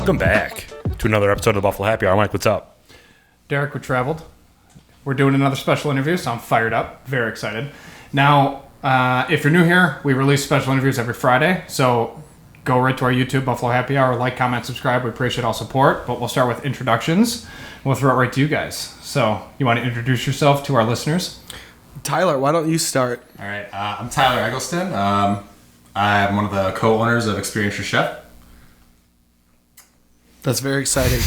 Welcome back to another episode of the Buffalo Happy Hour. Mike, what's up? Derek, we traveled. We're doing another special interview, so I'm fired up, very excited. Now, if you're new here, we release special interviews every Friday, so go right to our YouTube, Buffalo Happy Hour, like, comment, subscribe. We appreciate all support, but we'll start with introductions. We'll throw it right to you guys. So, you want to introduce yourself to our listeners? Tyler, why don't you start? All right, I'm Tyler Eggleston. I'm one of the co-owners of Experience Your Chef. That's very exciting.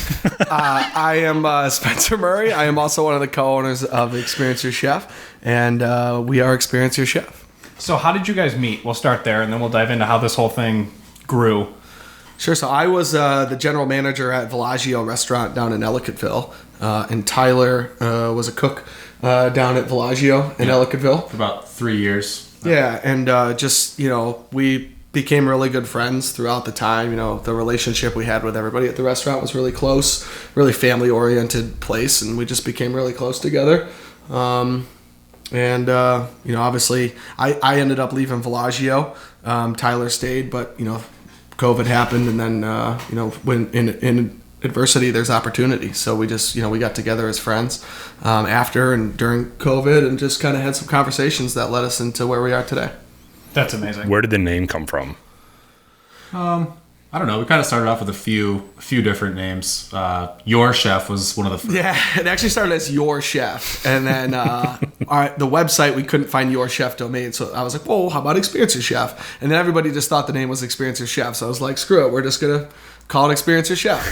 I am Spencer Murray. I am also one of the co-owners of Experience Your Chef, and we are Experience Your Chef. So, how did you guys meet? We'll start there, and then we'll dive into how this whole thing grew. Sure. So I was the general manager at Beverages restaurant down in Ellicottville, and Tyler was a cook down at Beverages in Ellicottville. For about 3 years. Yeah, and we became really good friends throughout the time. The relationship we had with everybody at the restaurant was really close, really family-oriented place, and we just became really close together. Obviously, I ended up leaving Bellagio. Tyler stayed, but, COVID happened, and then, when in adversity, there's opportunity. So we just, we got together as friends after and during COVID and just kind of had some conversations that led us into where we are today. That's amazing. Where did the name come from? I don't know. We kind of started off with a few different names. Your Chef was one of the first. Yeah, it actually started as Your Chef. And then the website, we couldn't find Your Chef domain. So I was like, whoa, how about Experience Your Chef? And then everybody just thought the name was Experience Your Chef. So I was like, screw it. We're just going to call it Experience Your Chef.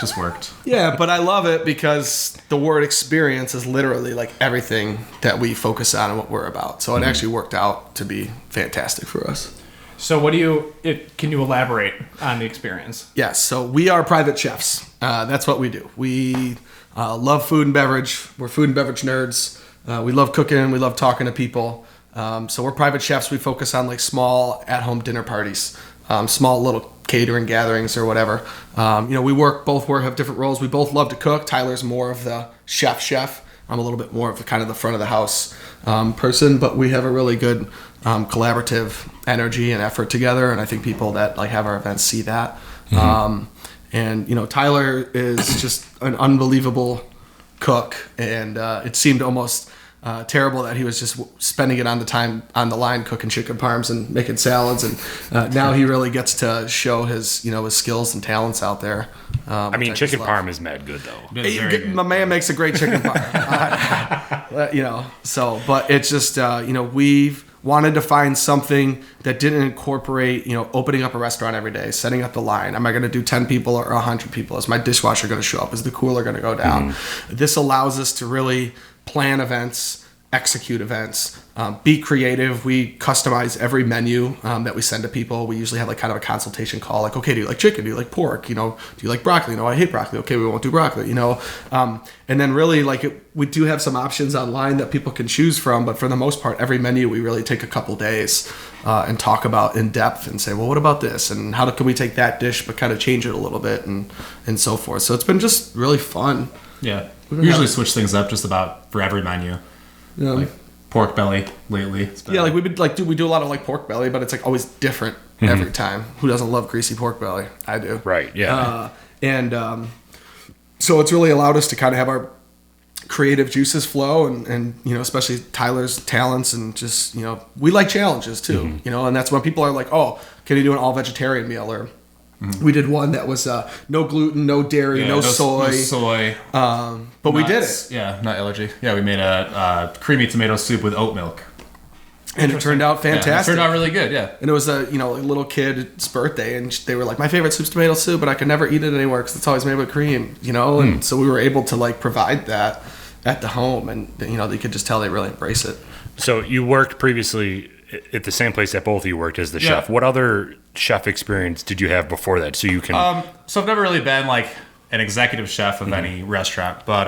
Just worked. Yeah, but I love it because the word experience is literally like everything that we focus on and what we're about. So it actually worked out to be fantastic for us. So can you elaborate on the experience? Yes, so we are private chefs. That's what we do. We love food and beverage. We're food and beverage nerds. We love cooking. We love talking to people. So we're private chefs. We focus on like small at-home dinner parties, small little catering gatherings or whatever. We both have different roles. We both love to cook. Tyler's more of the chef. I'm a little bit more of the kind of the front of the house person, but we have a really good collaborative energy and effort together, and I think people that like have our events see that. Tyler is just an unbelievable cook, and it seemed almost terrible that he was just spending it on the line cooking chicken parms and making salads, and now he really gets to show his his skills and talents out there. Chicken parm is mad good though. My man makes a great chicken parm. But it's just we've wanted to find something that didn't incorporate, opening up a restaurant every day, setting up the line. Am I going to do 10 people or 100 people? Is my dishwasher going to show up? Is the cooler going to go down? This allows us to really plan events, execute events, be creative. We customize every menu that we send to people. We usually have like kind of a consultation call, like, okay, do you like chicken? Do you like pork? Do you like broccoli? No, I hate broccoli. Okay, we won't do broccoli. And then really we do have some options online that people can choose from, but for the most part, every menu we really take a couple days and talk about in depth and say, well, what about this? And how can we take that dish but kind of change it a little bit and so forth. So it's been just really fun. Yeah, we usually switch things up just about for every menu. Yeah. Like pork belly lately. We do a lot of like pork belly, but it's like always different every time. Who doesn't love greasy pork belly? I do. Right. Yeah. So it's really allowed us to kind of have our creative juices flow, and especially Tyler's talents, and just we like challenges too. And that's when people are like, oh, can you do an all vegetarian meal? Or we did one that was no gluten, no dairy, no soy. No soy. But we did it. Yeah, nut allergy. Yeah, we made a creamy tomato soup with oat milk. And it turned out fantastic. Yeah, it turned out really good, yeah. And it was a little kid's birthday, and they were like, my favorite soup's tomato soup, but I could never eat it anywhere because it's always made with cream, And so we were able to like provide that at the home, and they could just tell they really embrace it. So you worked previously at the same place that both of you worked as the chef. What other chef experience did you have before that? So you can. So I've never really been like an executive chef of any restaurant, but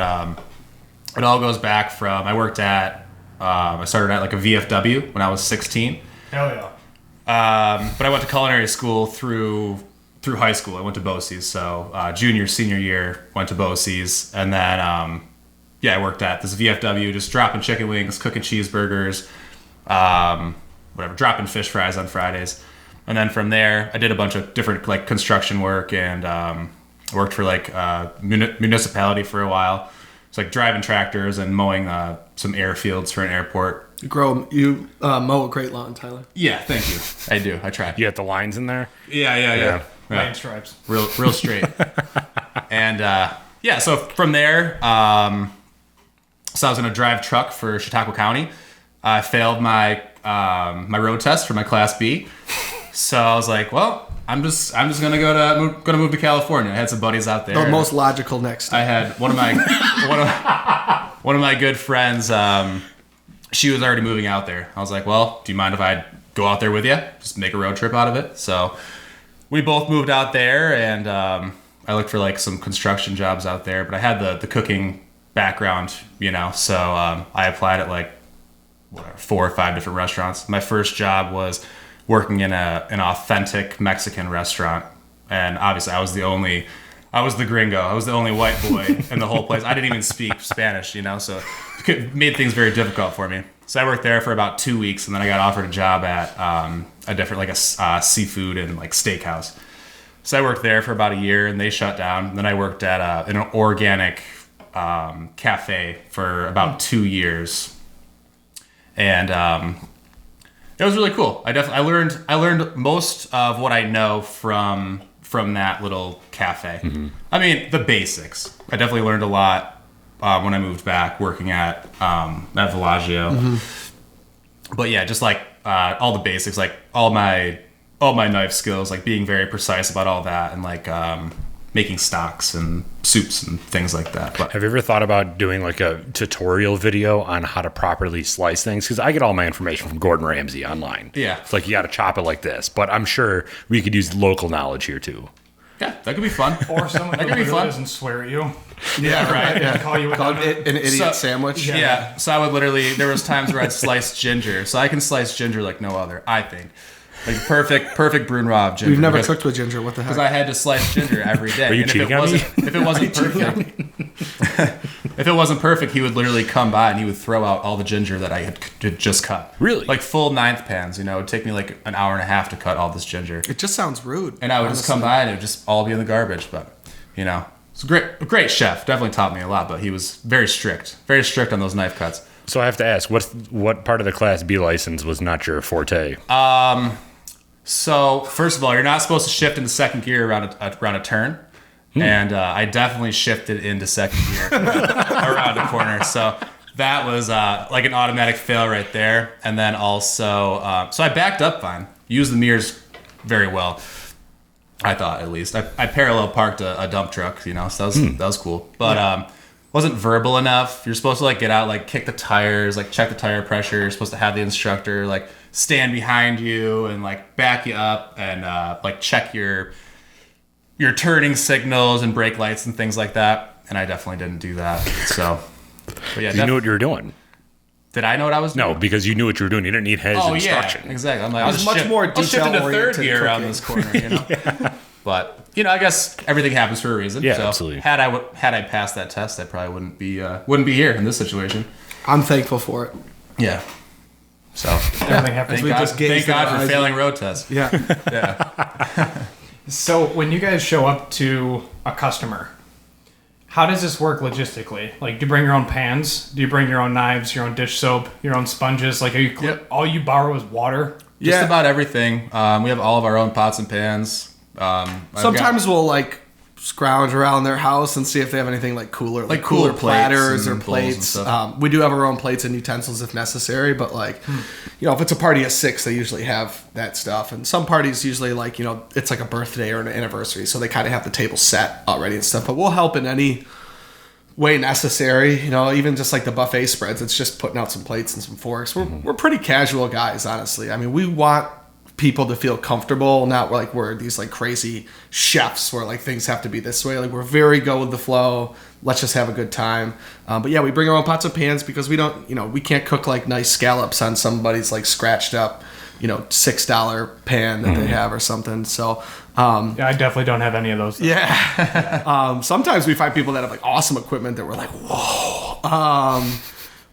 it all goes back from I started at like a VFW when I was 16. Hell yeah. But I went to culinary school through high school. I went to BOCES, so junior, senior year went to BOCES, and then I worked at this VFW, just dropping chicken wings, cooking cheeseburgers, dropping fish fries on Fridays. And then from there, I did a bunch of different like construction work and I worked for like municipality for a while. It's like driving tractors and mowing some airfields for an airport. You mow a great lawn, Tyler. Yeah, thank you. I do. I try. You got the lines in there? Yeah. Lane stripes. Real straight. And so from there, so I was going to drive truck for Chautauqua County. I failed my road test for my Class B. So I was like, well, I'm just gonna move to California. I had some buddies out there. The most logical next step. I had one of my good friends. She was already moving out there. I was like, well, do you mind if I go out there with you? Just make a road trip out of it. So we both moved out there, and I looked for like some construction jobs out there. But I had the cooking background, so I applied at like 4 or 5 different restaurants. My first job was working in an authentic Mexican restaurant, and obviously I was the gringo. I was the only white boy in the whole place. I didn't even speak Spanish, so it made things very difficult for me. So I worked there for about 2 weeks, and then I got offered a job at a different like a seafood and like steakhouse. So I worked there for about a year, and they shut down. And then I worked at an organic cafe for about 2 years, and it was really cool. I learned most of what I know from that little cafe. Mm-hmm. I mean, the basics. I definitely learned a lot when I moved back working at Beverages. Mm-hmm. But yeah, just like all the basics, like all my knife skills, like being very precise about all that, and like making stocks and soups and things like that. But have you ever thought about doing like a tutorial video on how to properly slice things? Because I get all my information from Gordon Ramsay online. Yeah. It's like you got to chop it like this. But I'm sure we could use local knowledge here too. Yeah, that could be fun. Or someone that could be fun. Doesn't swear at you. Yeah, right. Yeah. Call you an idiot sandwich. Yeah. So I would literally, there was times where I'd slice ginger. So I can slice ginger like no other, I think. Like perfect brune raw of ginger. We've never cooked with ginger. What the heck? Because I had to slice ginger every day. Are you cheating on me? If it wasn't perfect, if it wasn't perfect, he would literally come by and he would throw out all the ginger that I had just cut. Really? Like full 9th pans. It would take me like an hour and a half to cut all this ginger. It just sounds rude. And I would just come by and it would just all be in the garbage. But it's a great chef. Definitely taught me a lot. But he was very strict on those knife cuts. So I have to ask, what part of the Class B license was not your forte? So first of all, you're not supposed to shift into second gear around a turn, and I definitely shifted into second gear around a corner. So that was like an automatic fail right there. And then also, so I backed up fine, used the mirrors very well. I thought at least I parallel parked a dump truck, so that was cool. But wasn't verbal enough. You're supposed to like get out, like kick the tires, like check the tire pressure. You're supposed to have the instructor like stand behind you and like back you up and like check your turning signals and brake lights and things like that. And I definitely didn't do that. So, but yeah, you knew what you were doing. Did I know what I was doing? No, because you knew what you were doing. You didn't need his instruction. Yeah, exactly. I'm like, I was much more I'll shift into third detail-oriented gear around cooking. this corner, Yeah. But I guess everything happens for a reason. Yeah, so absolutely. Had I passed that test, I probably wouldn't be here in this situation. I'm thankful for it. Yeah. So Everything happens. thank God for failing road tests. Yeah. Yeah. So when you guys show up to a customer, how does this work logistically? Like, do you bring your own pans? Do you bring your own knives, your own dish soap, your own sponges? Like, all you borrow is water? Just about everything. We have all of our own pots and pans. Sometimes we'll like scrounge around their house and see if they have anything like cooler cooler platters plates or and bowls plates. and stuff. We do have our own plates and utensils if necessary, but like, if it's a party of 6, they usually have that stuff. And some parties usually like, it's like a birthday or an anniversary, so they kind of have the table set already and stuff. But we'll help in any way necessary. Even just like the buffet spreads, it's just putting out some plates and some forks. We're pretty casual guys, honestly. I mean, we want people to feel comfortable, not like we're these like crazy chefs where like things have to be this way. Like we're very go with the flow. Let's just have a good time. But yeah, we bring our own pots and pans because we don't, we can't cook like nice scallops on somebody's like scratched up, $6 pan that they have or something. So Yeah, I definitely don't have any of those. yeah. Sometimes we find people that have like awesome equipment that we're like, whoa.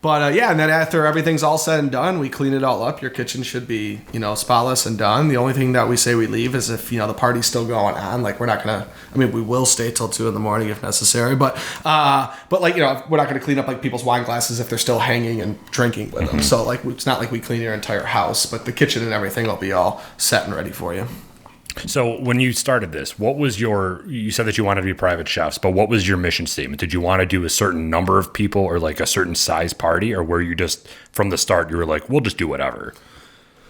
But yeah, and then after everything's all said and done, we clean it all up. Your kitchen should be, spotless and done. The only thing that we say we leave is if, the party's still going on. Like, we're not going to, we will stay till 2 a.m. if necessary. But like, we're not going to clean up like people's wine glasses if they're still hanging and drinking with them. So like, it's not like we clean your entire house, but the kitchen and everything will be all set and ready for you. So when you started this, what was you said that you wanted to be private chefs, but what was your mission statement? Did you want to do a certain number of people or like a certain size party, or were you just from the start, you were like, we'll just do whatever?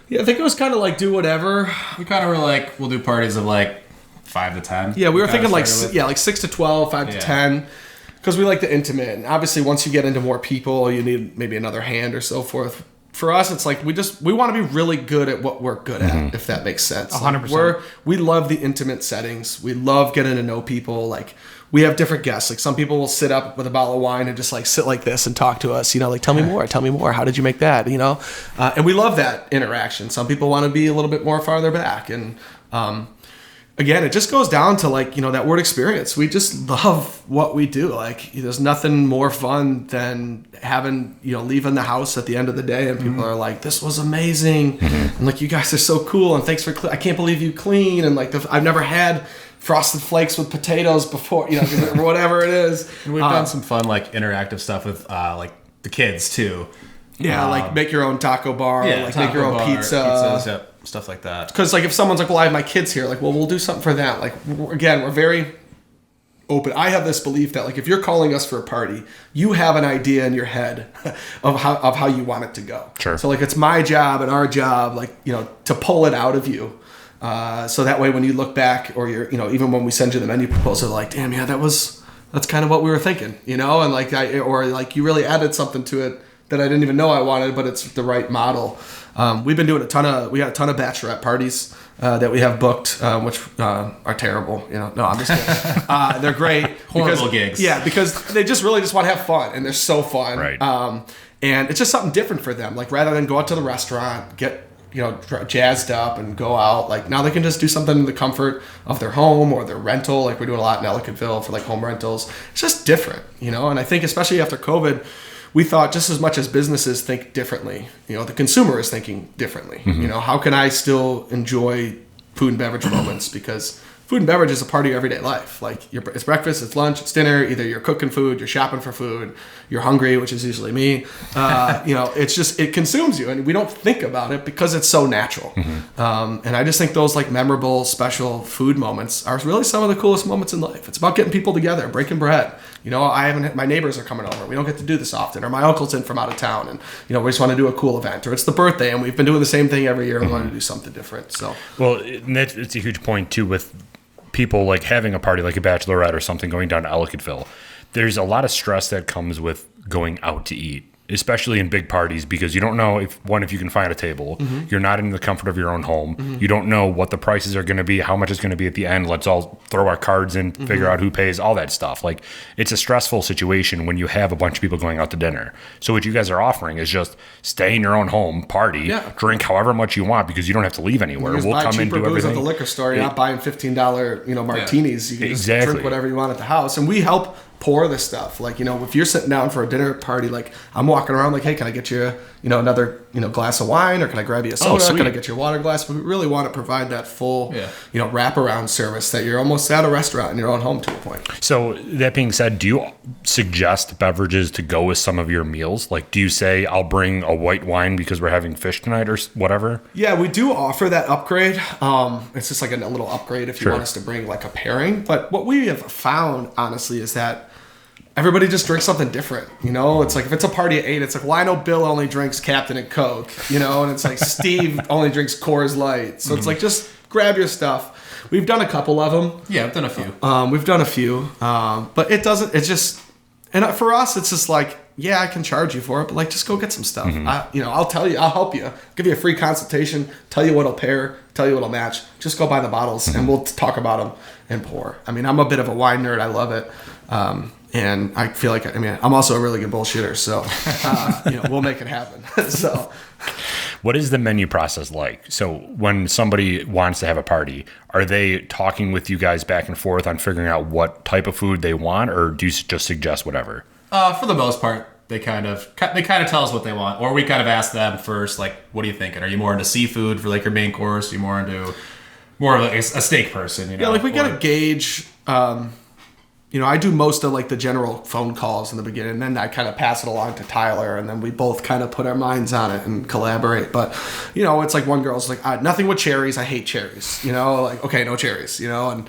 Yeah, I think it was kind of like do whatever. We kind of were like, we'll do parties of like 5 to 10. Yeah, we were thinking like 6 to 12, 5 to 10, because we like the intimate. And obviously once you get into more people, you need maybe another hand or so forth. For us, it's like we want to be really good at what we're good at, if that makes sense. 100%. We love the intimate settings. We love getting to know people. Like, we have different guests. Like, some people will sit up with a bottle of wine and just like sit like this and talk to us. Like, tell me more. How did you make that? And we love that interaction. Some people want to be a little bit more farther back, and again, it just goes down to like, that word experience. We just love what we do. Like, there's nothing more fun than having, leaving the house at the end of the day and people are like, this was amazing. And like, you guys are so cool. And thanks for, I can't believe you clean. And like, I've never had frosted flakes with potatoes before, or whatever it is. And we've done some fun, like interactive stuff with like the kids too. Yeah. Like make your own taco bar, like make your own pizzas, yep, stuff like that. Because like if someone's like, well, I have my kids here, like, well, we'll do something for them. Like, again, we're very open. I have this belief that like if you're calling us for a party, you have an idea in your head of how you want it to go. Sure. So like it's my job and our job, like, to pull it out of you. So that way when you look back or you're, even when we send you the menu proposal, like, damn, yeah, that's kind of what we were thinking, and like or like you really added something to it that I didn't even know I wanted, but it's the right model. We've been doing we got a ton of bachelorette parties that we have booked, which are terrible. No, I'm just kidding. They're great. Horrible gigs. Yeah, because they just really just want to have fun, and they're so fun. Right. And it's just something different for them. Like, rather than go out to the restaurant, get jazzed up and go out, like now they can just do something in the comfort of their home or their rental. Like, we're doing a lot in Ellicottville for like home rentals. It's just different, and I think especially after COVID, we thought just as much as businesses think differently, the consumer is thinking differently. How can I still enjoy food and beverage moments? Because food and beverage is a part of your everyday life. Like, it's breakfast, it's lunch, it's dinner. Either you're cooking food, you're shopping for food, you're hungry, which is usually me. It's just, it consumes you, and we don't think about it because it's so natural. And I just think those like memorable, special food moments are really some of the coolest moments in life. It's about getting people together, breaking bread. My neighbors are coming over. We don't get to do this often. Or my uncle's in from out of town, and we just want to do a cool event. Or it's the birthday, and we've been doing the same thing every year. And we want to do something different. So, well, it's a huge point too with people like having a party like a bachelorette or something going down to Ellicottville. There's a lot of stress that comes with going out to eat, especially in big parties, because you don't know if you can find a table. You're not in the comfort of your own home. You don't know what the prices are going to be, how much it's going to be at the end. Let's all throw our cards in, figure out who pays, all that stuff. Like, it's a stressful situation when you have a bunch of people going out to dinner. So what you guys are offering is just stay in your own home, party, drink however much you want, because you don't have to leave anywhere. We'll come and do everything at the liquor store. You're not buying $15 martinis. You can just drink whatever you want at the house, and we help pour the stuff. Like, if you're sitting down for a dinner party, like, I'm walking around like, hey, can I get you, another, glass of wine, or can I grab you a soda? Can I get you a water glass? We really want to provide that full, wraparound service that you're almost at a restaurant in your own home to a point. So that being said, do you suggest beverages to go with some of your meals? Like, do you say, I'll bring a white wine because we're having fish tonight or whatever? Yeah, we do offer that upgrade. It's just like a little upgrade if you want us to bring like a pairing. But what we have found, honestly, is that everybody just drinks something different. It's like if it's a party at 8, it's like, well, I know Bill only drinks Captain and Coke, and it's like Steve only drinks Coors Light. So it's like, just grab your stuff. We've done a couple of them. Yeah, I've done a few. But and for us, it's just like, yeah, I can charge you for it, but like, just go get some stuff. I'll tell you, I'll help you, give you a free consultation, tell you what'll pair, tell you what'll match. Just go buy the bottles and we'll talk about them and pour. I'm a bit of a wine nerd. I love it. And I feel like, I'm also a really good bullshitter, so, we'll make it happen. So, what is the menu process like? So when somebody wants to have a party, are they talking with you guys back and forth on figuring out what type of food they want, or do you just suggest whatever? For the most part, they kind of tell us what they want, or we kind of ask them first, like, what are you thinking? Are you more into seafood for like your main course? Are you more of a steak person? You know? Yeah, like we gotta gauge. I do most of like the general phone calls in the beginning, and then I kind of pass it along to Tyler, and then we both kind of put our minds on it and collaborate. But it's like one girl's like, nothing with cherries. I hate cherries. Like, okay, no cherries. And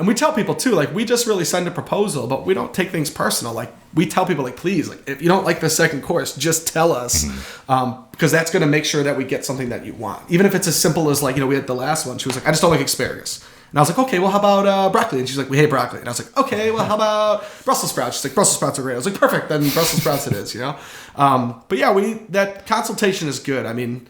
we tell people too, like, we just really send a proposal, but we don't take things personal. Like, we tell people, like, please, like, if you don't like the second course, just tell us, because that's going to make sure that we get something that you want. Even if it's as simple as like, we had the last one. She was like, I just don't like asparagus. And I was like, okay, well, how about broccoli? And she's like, we hate broccoli. And I was like, okay, well, how about Brussels sprouts? She's like, Brussels sprouts are great. I was like, perfect, then Brussels sprouts it is, But yeah, that consultation is good. I mean,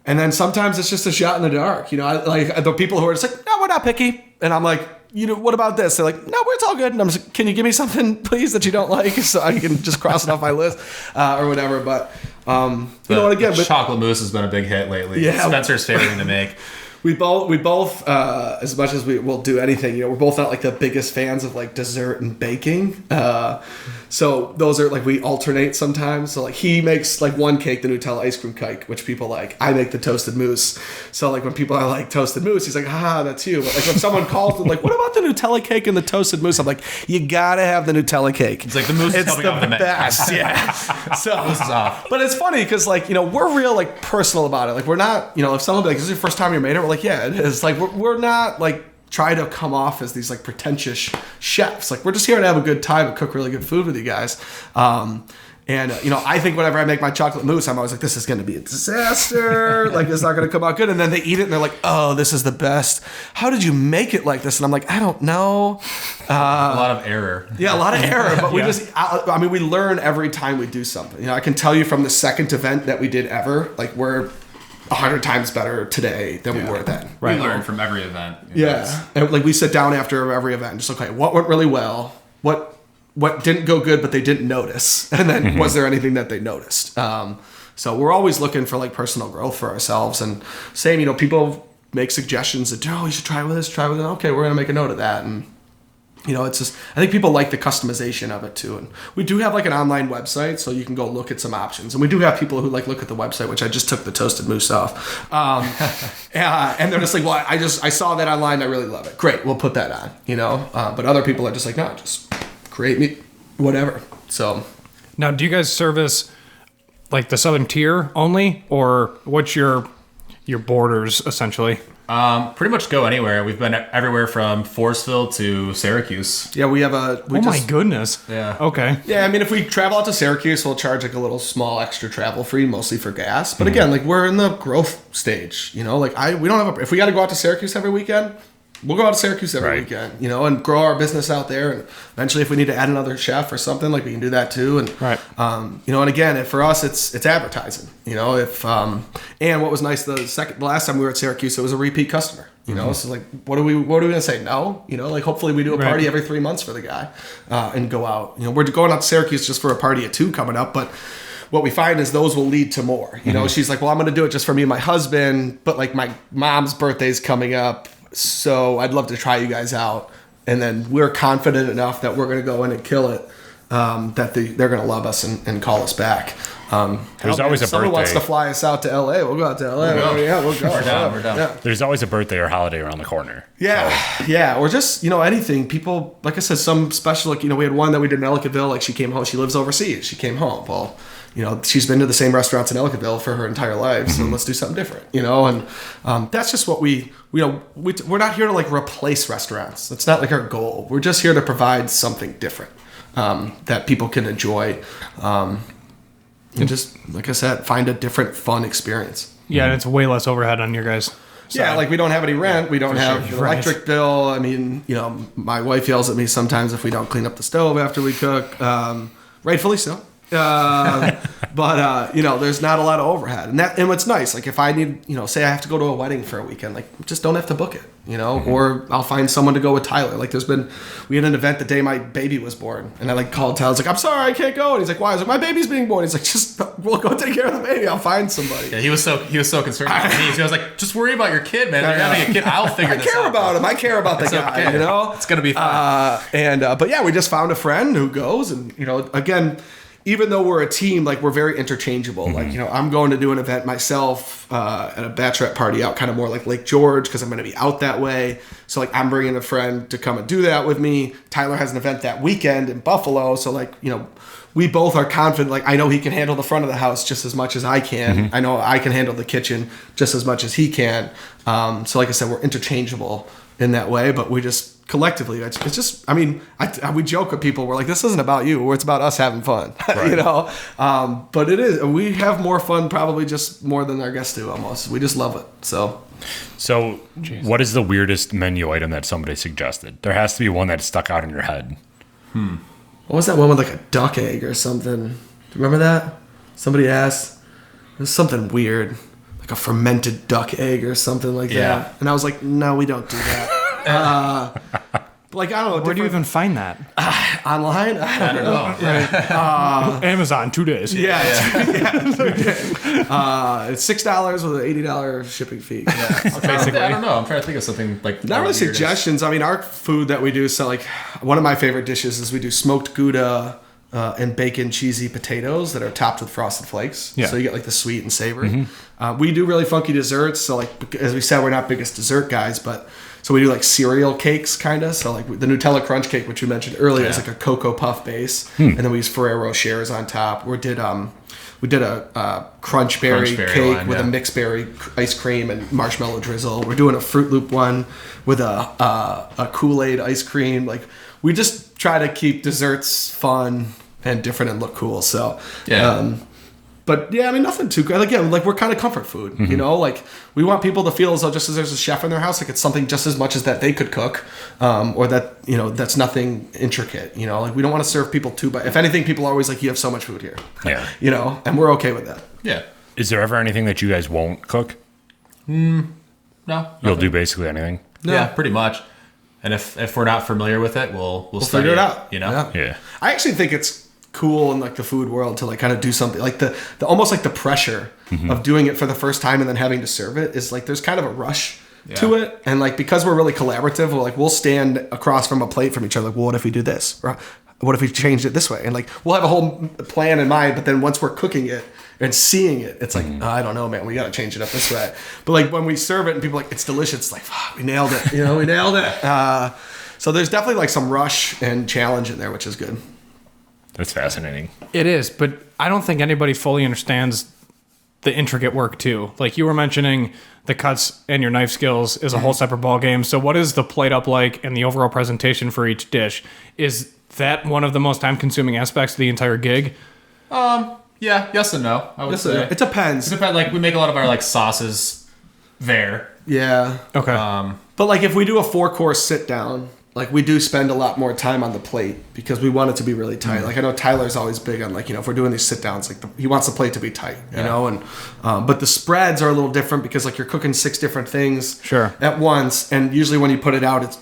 and then sometimes it's just a shot in the dark. Like the people who are just like, no, we're not picky. And I'm like, what about this? They're like, no, it's all good. And I'm just like, can you give me something, please, that you don't like, so I can just cross it off my list or whatever. But, and again, chocolate mousse has been a big hit lately. Yeah. Spencer's favorite thing to make. We both, as much as we will do anything, we're both not like the biggest fans of like dessert and baking. So those are like, we alternate sometimes. So like he makes like one cake, the Nutella ice cream cake, which people like. I make the toasted mousse. So like when people are like toasted mousse, he's like, that's you. But like when someone calls them like, what about the Nutella cake and the toasted mousse? I'm like, you gotta have the Nutella cake. It's like the mousse is it's coming the best. Yeah. So this is off. But it's funny because like, we're real like personal about it. Like we're not, if someone be like, this is your first time you made it, we're like, yeah, it is. Like we're not like try to come off as these like pretentious chefs. Like we're just here to have a good time and cook really good food with you guys. I think whenever I make my chocolate mousse, I'm always like, this is going to be a disaster. Like it's not going to come out good. And then they eat it and they're like, oh, this is the best. How did you make it like this? And I'm like, I don't know. A lot of error. Yeah, a lot of error. But we we learn every time we do something. I can tell you from the second event that we did ever, like we're 100 times better today than we were then. Right. We learn from every event. Yeah. And like we sit down after every event, just okay, what went really well? What didn't go good, but they didn't notice? And then was there anything that they noticed? So we're always looking for like personal growth for ourselves. And same, people make suggestions that, you should try with this, try with it. Okay, we're going to make a note of that. And it's just, I think people like the customization of it too. And we do have like an online website, so you can go look at some options. And we do have people who like look at the website, which I just took the toasted mousse off. And they're just like, well, I saw that online. I really love it. Great. We'll put that on, but other people are just like, no, just create me, whatever. So now, do you guys service like the Southern Tier only, or what's your borders essentially? Pretty much go anywhere. We've been everywhere from Forestville to Syracuse. Yeah, we have my goodness. Yeah. Okay. Yeah, I mean, if we travel out to Syracuse, we'll charge like a little small extra travel fee, mostly for gas. But again, like we're in the growth stage, we don't have if we got to go out to Syracuse every weekend, we'll go out to Syracuse every weekend, and grow our business out there. And eventually, if we need to add another chef or something, like we can do that too. And and again, for us, it's advertising. And what was nice the last time we were at Syracuse, it was a repeat customer. So like, what are we gonna say? No, like hopefully we do a party every 3 months for the guy, and go out. We're going out to Syracuse just for a party at 2 coming up, but what we find is those will lead to more. She's like, well, I'm going to do it just for me and my husband, but like my mom's birthday's coming up, so I'd love to try you guys out. And then we're confident enough that we're going to go in and kill it, that they're going to love us and call us back. There's always a someone birthday. wants to fly us out to LA. We'll go out to LA. We'll go. We're down. Yeah. There's always a birthday or holiday around the corner. Yeah, or just anything. People, like I said, some special. Like we had one that we did in Ellicottville. Like she came home. She lives overseas. She came home. Well, she's been to the same restaurants in Ellicottville for her entire life. So let's do something different. And that's just what we're not here to like replace restaurants. That's not like our goal. We're just here to provide something different that people can enjoy. And just, like I said, find a different fun experience. Yeah, and it's way less overhead on your guys. Yeah, like we don't have any rent. We don't have an electric bill. I mean, my wife yells at me sometimes if we don't clean up the stove after we cook. Rightfully so. But there's not a lot of overhead, and what's nice, like if I need, say I have to go to a wedding for a weekend, like just don't have to book it, or I'll find someone to go with Tyler. Like we had an event the day my baby was born, and I like called Tyler. I was like, I'm sorry, I can't go. And he's like, why? I was like, my baby's being born. He's like, we'll go take care of the baby. I'll find somebody. Yeah, he was so concerned about me. He was like, just worry about your kid, man. You're having a kid. I'll figure this out. I care about him. I care about the guy. Okay. It's gonna be fun. But yeah, we just found a friend who goes, and again, even though we're a team, like we're very interchangeable. Mm-hmm. Like, you know, I'm going to do an event myself at a bachelorette party out kind of more like Lake George because I'm going to be out that way. So like I'm bringing a friend to come and do that with me. Tyler has an event that weekend in Buffalo. So like, you know, we both are confident. Like I know he can handle the front of the house just as much as I can. Mm-hmm. I know I can handle the kitchen just as much as he can. So like I said, we're interchangeable in that way, but we just collectively, it's just, I mean, we joke with people. We're like, this isn't about you. It's about us having fun, Right. you know? But it is, we have more fun, probably just more than our guests do almost. We just love it. So what is the weirdest menu item that somebody suggested? There has to be one that stuck out in your head. what was that one with like a duck egg or something? Do you remember that? Somebody asked. It was something weird, like a fermented duck egg or something like Yeah. that. And I was like, no, we don't do that. Like, I don't know. Where do you even find that? Online? I don't know. Amazon, 2 days. Yeah. It's $6 with an $80 shipping fee. Basically, I don't know. I'm trying to think of something like Not really suggestions. I mean, our food that we do, so like one of my favorite dishes is we do smoked Gouda and bacon cheesy potatoes that are topped with frosted flakes. Yeah. So you get like the sweet and savory. We do really funky desserts. So like, as we said, we're not biggest dessert guys, but so we do like cereal cakes kind of. So like the Nutella crunch cake, which you mentioned earlier, is like a cocoa puff base. And then we use Ferrero Rochers on top. We did a crunch berry Crunch berry cake one, with a mixed berry ice cream and marshmallow drizzle. We're doing a Fruit Loop one with a Kool-Aid ice cream. Like we just try to keep desserts fun and different and look cool. So Yeah. but yeah, I mean nothing too good. Again, like we're kind of comfort food, you know. Like we want people to feel as though just as there's a chef in their house, like it's something just as much as that they could cook, or that you know that's nothing intricate. You know, like we don't want to serve people too. But if anything, people are always like, you have so much food here. Yeah. You know, and we're okay with that. Yeah. Is there ever anything that you guys won't cook? No. You'll do basically anything. Yeah, pretty much. And if we're not familiar with it, we'll study figure it out. You know. Yeah. Yeah. I actually think it's cool in like the food world to like kind of do something like the almost like the pressure of doing it for the first time and then having to serve it is like there's kind of a rush to it, and like because we're really collaborative, we'll stand across from a plate from each other like, well, what if we do this, or what if we changed it this way, and like we'll have a whole plan in mind, but then once we're cooking it and seeing it, it's like I don't know, man, we got to change it up this way. But like when we serve it and people are like, it's delicious, it's like we nailed it, you know, we nailed it. So there's definitely like some rush and challenge in there, which is good. That's fascinating. It is, but I don't think anybody fully understands the intricate work too. Like you were mentioning, the cuts and your knife skills is a whole separate ball game. So what is the plate up like and the overall presentation for each dish? Is that one of the most time consuming aspects of the entire gig? Yeah. Yes and no. I would say It depends. It depends. Like we make a lot of our like sauces there. Yeah. Okay. But like if we do a 4-course sit down, like we do spend a lot more time on the plate because we want it to be really tight. Like I know Tyler's always big on like, you know, if we're doing these sit downs, like he wants the plate to be tight, you know, and but the spreads are a little different because like you're cooking 6 different things Sure. at once, and usually when you put it out,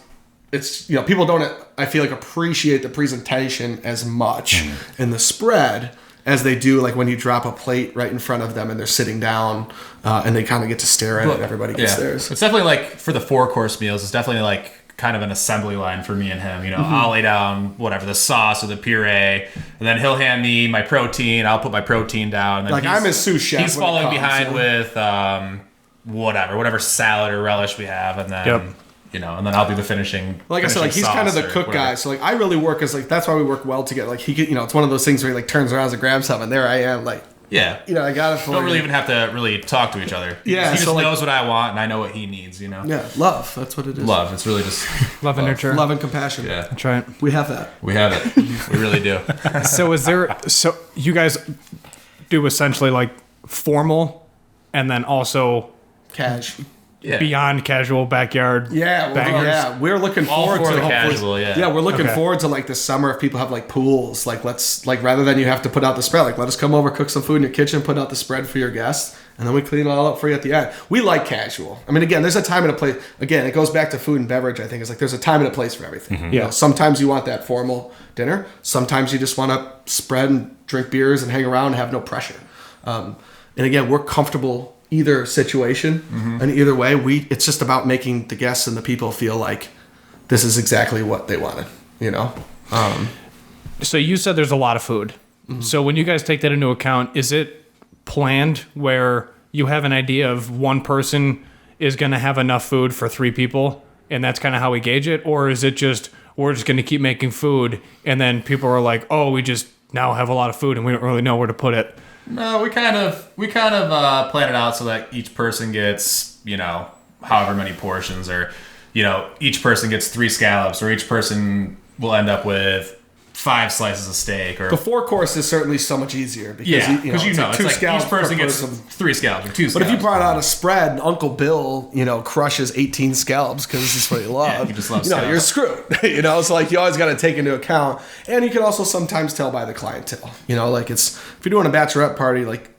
it's you know, people don't, I feel like, appreciate the presentation as much in the spread as they do like when you drop a plate right in front of them and they're sitting down and they kind of get to stare at it. Everybody gets theirs. It's definitely like for the 4-course meals, it's definitely like kind of an assembly line for me and him. You know, I'll lay down whatever, the sauce or the puree, and then he'll hand me my protein. I'll put my protein down. And then Like I'm a sous chef. He's when it following comes, behind so. with whatever salad or relish we have, and then you know, and then I'll do the finishing. Like I said, like he's kind of the cook guy, so like I really work as like that's why we work well together. Like he, you know, it's one of those things where he like turns around and grabs something. There I am, like Yeah. you know, I got it for Don't really you. even have to really talk to each other. Yeah, He just so, like- knows what I want, and I know what he needs. You know. Yeah, love. That's what it is. Love. It's really just Love and nurture. Love and compassion. Yeah. That's right. We have that. We have it. We really do. So so you guys do essentially like formal and then also Cash. Yeah. beyond casual backyard Yeah, bangers? yeah. We're looking All forward for to the hopefully- casual, yeah. Yeah, we're looking Okay. forward to like the summer if people have like pools. Like let's like rather than you have to put out the spread, like let us come over, cook some food in your kitchen, put out the spread for your guests, and then we clean it all up for you at the end. We like casual. I mean, again, there's a time and a place. Again, it goes back to food and beverage. I think it's like there's a time and a place for everything. You know, sometimes you want that formal dinner. Sometimes you just want to spread and drink beers and hang around and have no pressure. And again, we're comfortable either situation, and either way, it's just about making the guests and the people feel like this is exactly what they wanted. You know. So you said there's a lot of food. So when you guys take that into account, is it planned where you have an idea of one person is going to have enough food for 3 people, and that's kind of how we gauge it? Or is it just, we're just going to keep making food, and then people are like, oh, we just now have a lot of food and we don't really know where to put it? No, we kind of plan it out so that each person gets, however many portions, or, each person gets 3 scallops, or each person will end up with 5 slices of steak. Or The 4-course is certainly so much easier because because it's like 2 each scallops person per gets 3 scallops or 2 scallops. But if you brought out a spread and Uncle Bill, crushes 18 scallops because this is what he loves, he just loves you're scallops. screwed. So like you always got to take into account, and you can also sometimes tell by the clientele. Like it's, if you're doing a bachelorette party, like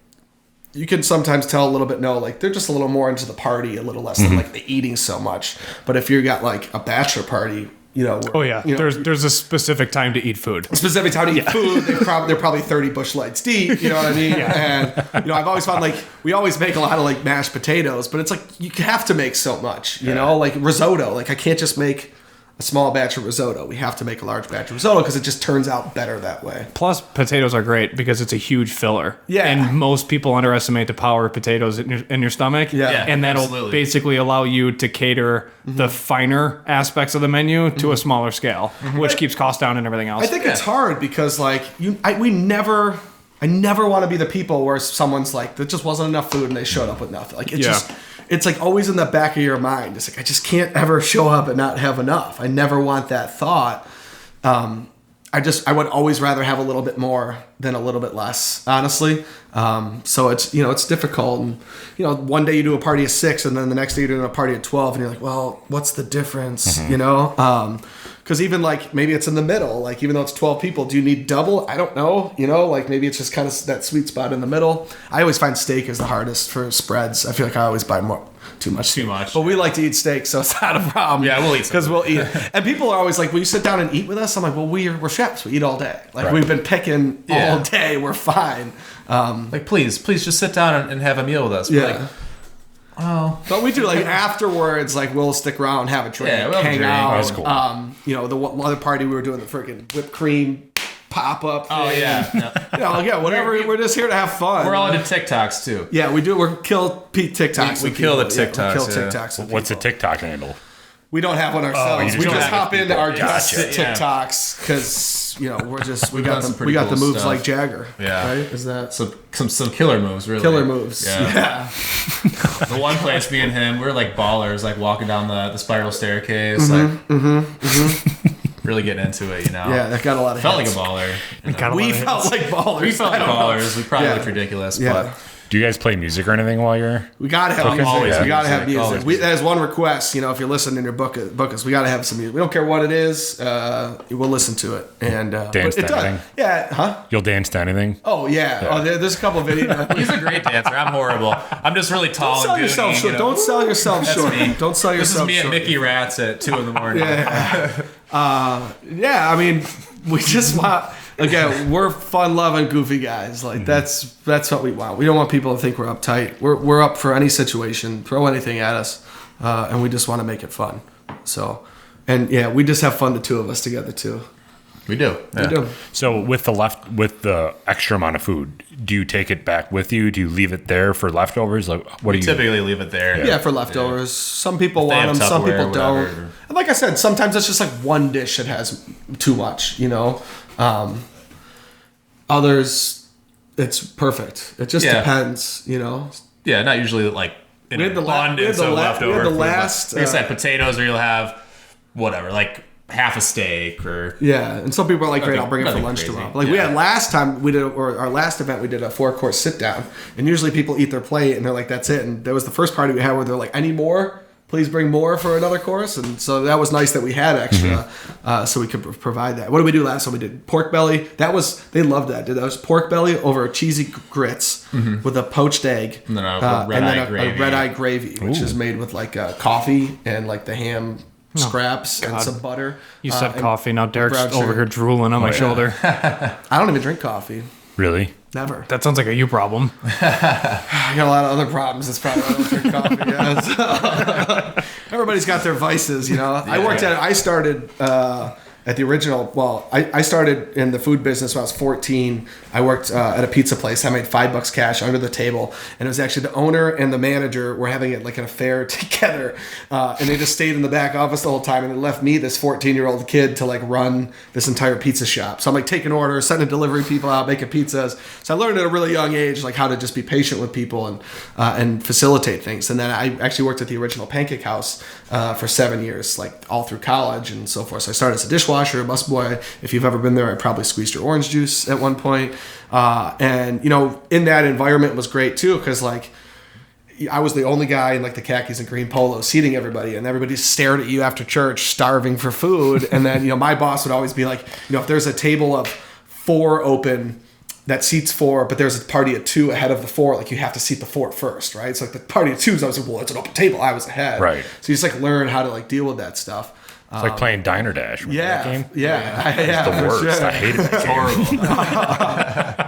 you can sometimes tell a little bit, they're just a little more into the party, a little less than like the eating so much. But if you got like a bachelor party, there's a specific time to eat food. Specific time to eat food. They're probably 30 bush lights deep. You know what I mean? And I've always found like we always make a lot of like mashed potatoes, but it's like you have to make so much. Like risotto. Like I can't just make a small batch of risotto. We have to make a large batch of risotto because it just turns out better that way. Plus, potatoes are great because it's a huge filler. Yeah. And most people underestimate the power of potatoes in your stomach. Yeah. And that'll absolutely. basically allow you to cater the finer aspects of the menu to a smaller scale, which keeps costs down and everything else. I think it's hard because like I never want to be the people where someone's like, there just wasn't enough food and they showed up with nothing. Like it's like always in the back of your mind. It's like, I just can't ever show up and not have enough. I never want that thought. I would always rather have a little bit more than a little bit less, honestly. So it's, it's difficult. And, one day you do a party of 6 and then the next day you're doing a party of 12 and you're like, well, what's the difference? Because even like maybe it's in the middle, like even though it's 12 people, do you need double? I don't know. Like maybe it's just kind of that sweet spot in the middle. I always find steak is the hardest for spreads. I feel like I always buy too much. But we like to eat steak, so it's not a problem. Yeah, we'll eat because we'll eat. And people are always like, "Will you sit down and eat with us?" I'm like, "Well, we're chefs. We eat all day. Like we've been picking all day. We're fine." Please just sit down and have a meal with us. Yeah. But we do like afterwards, like we'll stick around, have a drink, we'll have a hang drink. out. That's cool. The other party we were doing the freaking whipped cream pop up. Oh yeah. Whatever. We're just here to have fun. We're all into TikToks too. Yeah, we do. We're kill Pete TikToks. We kill the TikToks. Yeah, we kill yeah. TikToks. with What's a people. TikTok handle? We don't have one ourselves. you We don't just have hop into our guests' Gotcha. Yeah. TikToks because we're just we got done some the pretty we got the cool moves stuff. like Jagger. Yeah. Right? Is that Some killer moves, really. killer moves? Yeah. The one place, me and him, we were like ballers, like walking down the spiral staircase, really getting into it, Yeah, that got a lot of Felt like a hits. baller. We felt like ballers. We felt like I don't know. ballers. We probably Yeah. looked ridiculous, Yeah. but Do you guys play music or anything while you're? We gotta have music. Always We gotta have music. music. Always music. There's one request. If you're listening to book us, we gotta have some music. We don't care what it is. We'll listen to it. And Dance but it to does. anything? Yeah. Huh? You'll dance to anything? Oh yeah. Oh, there's a couple of videos. he's a great dancer. I'm horrible. I'm just really tall Don't sell and yourself goony, short. Don't sell yourself That's short. me. Don't sell This yourself is me short. at Mickey Rats at 2 a.m. Yeah, I mean, we just want, again, we're fun-loving, goofy guys. Like that's what we want. We don't want people to think we're uptight. We're up for any situation. Throw anything at us, and we just want to make it fun. So, and yeah, we just have fun, the two of us together too. We do. We do. So with the extra amount of food, do you take it back with you? Do you leave it there for leftovers? Like what do you Typically leave it there. Yeah, for leftovers. Some people They want have them, some Tupperware, people don't. whatever. And like I said, sometimes it's just like one dish that has too much, Others, it's perfect. It just depends, Yeah, not usually like in We had the la- abundance we had the of la- leftover we had the food, but last, like I said, potatoes, or you'll have whatever, like half a steak, or Yeah, and some people are like, great, Nothing- I'll bring it for nothing lunch crazy. tomorrow. Like we Yeah. had last time our last event, we did a 4-course sit down, and usually people eat their plate and they're like, that's it. And that was the first party we had where they're like, I need more. Please bring more for another course. And so that was nice that we had extra, so we could provide that. What did we do last time? We did pork belly. They loved that. That was pork belly over cheesy grits with a poached egg, And then a red-eye gravy. red eye gravy, which is made with like coffee and like the ham scraps and God. some butter. You said and coffee. Now Derek's brown over sugar. here drooling on my shoulder. I don't even drink coffee. really? Never. That sounds like a you problem. I got a lot of other problems. That's probably why I don't drink coffee. Yeah. Everybody's got their vices, I worked at. I started at the original, well, I started in the food business when I was 14. I worked at a pizza place. I made $5 cash under the table, and it was actually the owner and the manager were having it like an affair together, and they just stayed in the back office the whole time, and they left me, this 14-year-old kid, to like run this entire pizza shop. So I'm like taking orders, sending delivery people out, making pizzas. So I learned at a really young age like how to just be patient with people and facilitate things. And then I actually worked at the original Pancake House for 7 years, like all through college and so forth. So I started as a dishwasher, a busboy. If you've ever been there, I probably squeezed your orange juice at one point. And, you know, in that environment was great too, because like I was the only guy in like the khakis and green polos seating everybody, and everybody stared at you after church starving for food. And then, you know, my boss would always be like, you know, if there's a table of 4 open that seats 4, but there's a party of 2 ahead of the 4, like you have to seat the 4 first, right? So like the party of 2s, I was like, well, it's an open table, I was ahead. Right. So you just like learn how to like deal with that stuff. It's like playing Diner Dash. Remember that game? Yeah. It's the worst. Sure. I hated that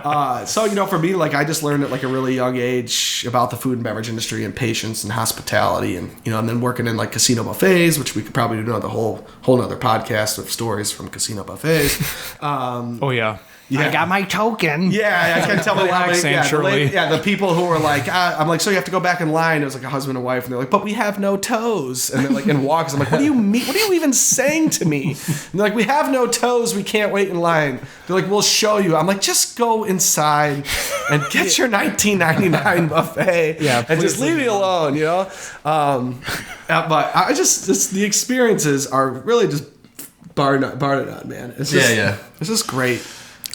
game. So, you know, for me, like I just learned at like a really young age about the food and beverage industry and patience and hospitality, and, you know, and then working in like casino buffets, which we could probably do another whole nother podcast of stories from casino buffets. Oh yeah. Yeah. I got my token. Yeah, I can't tell me how many. Shirley. The people who were like, I'm like, so you have to go back in line. It was like a husband and wife, and they're like, but we have no toes. And they're like, in walks. I'm like, what do you mean? What are you even saying to me? And they're like, we have no toes. We can't wait in line. They're like, we'll show you. I'm like, just go inside and get your $19.99 buffet. Yeah, and just leave me alone, you know. But I just the experiences are really just bar none, man. It's just, it's just great.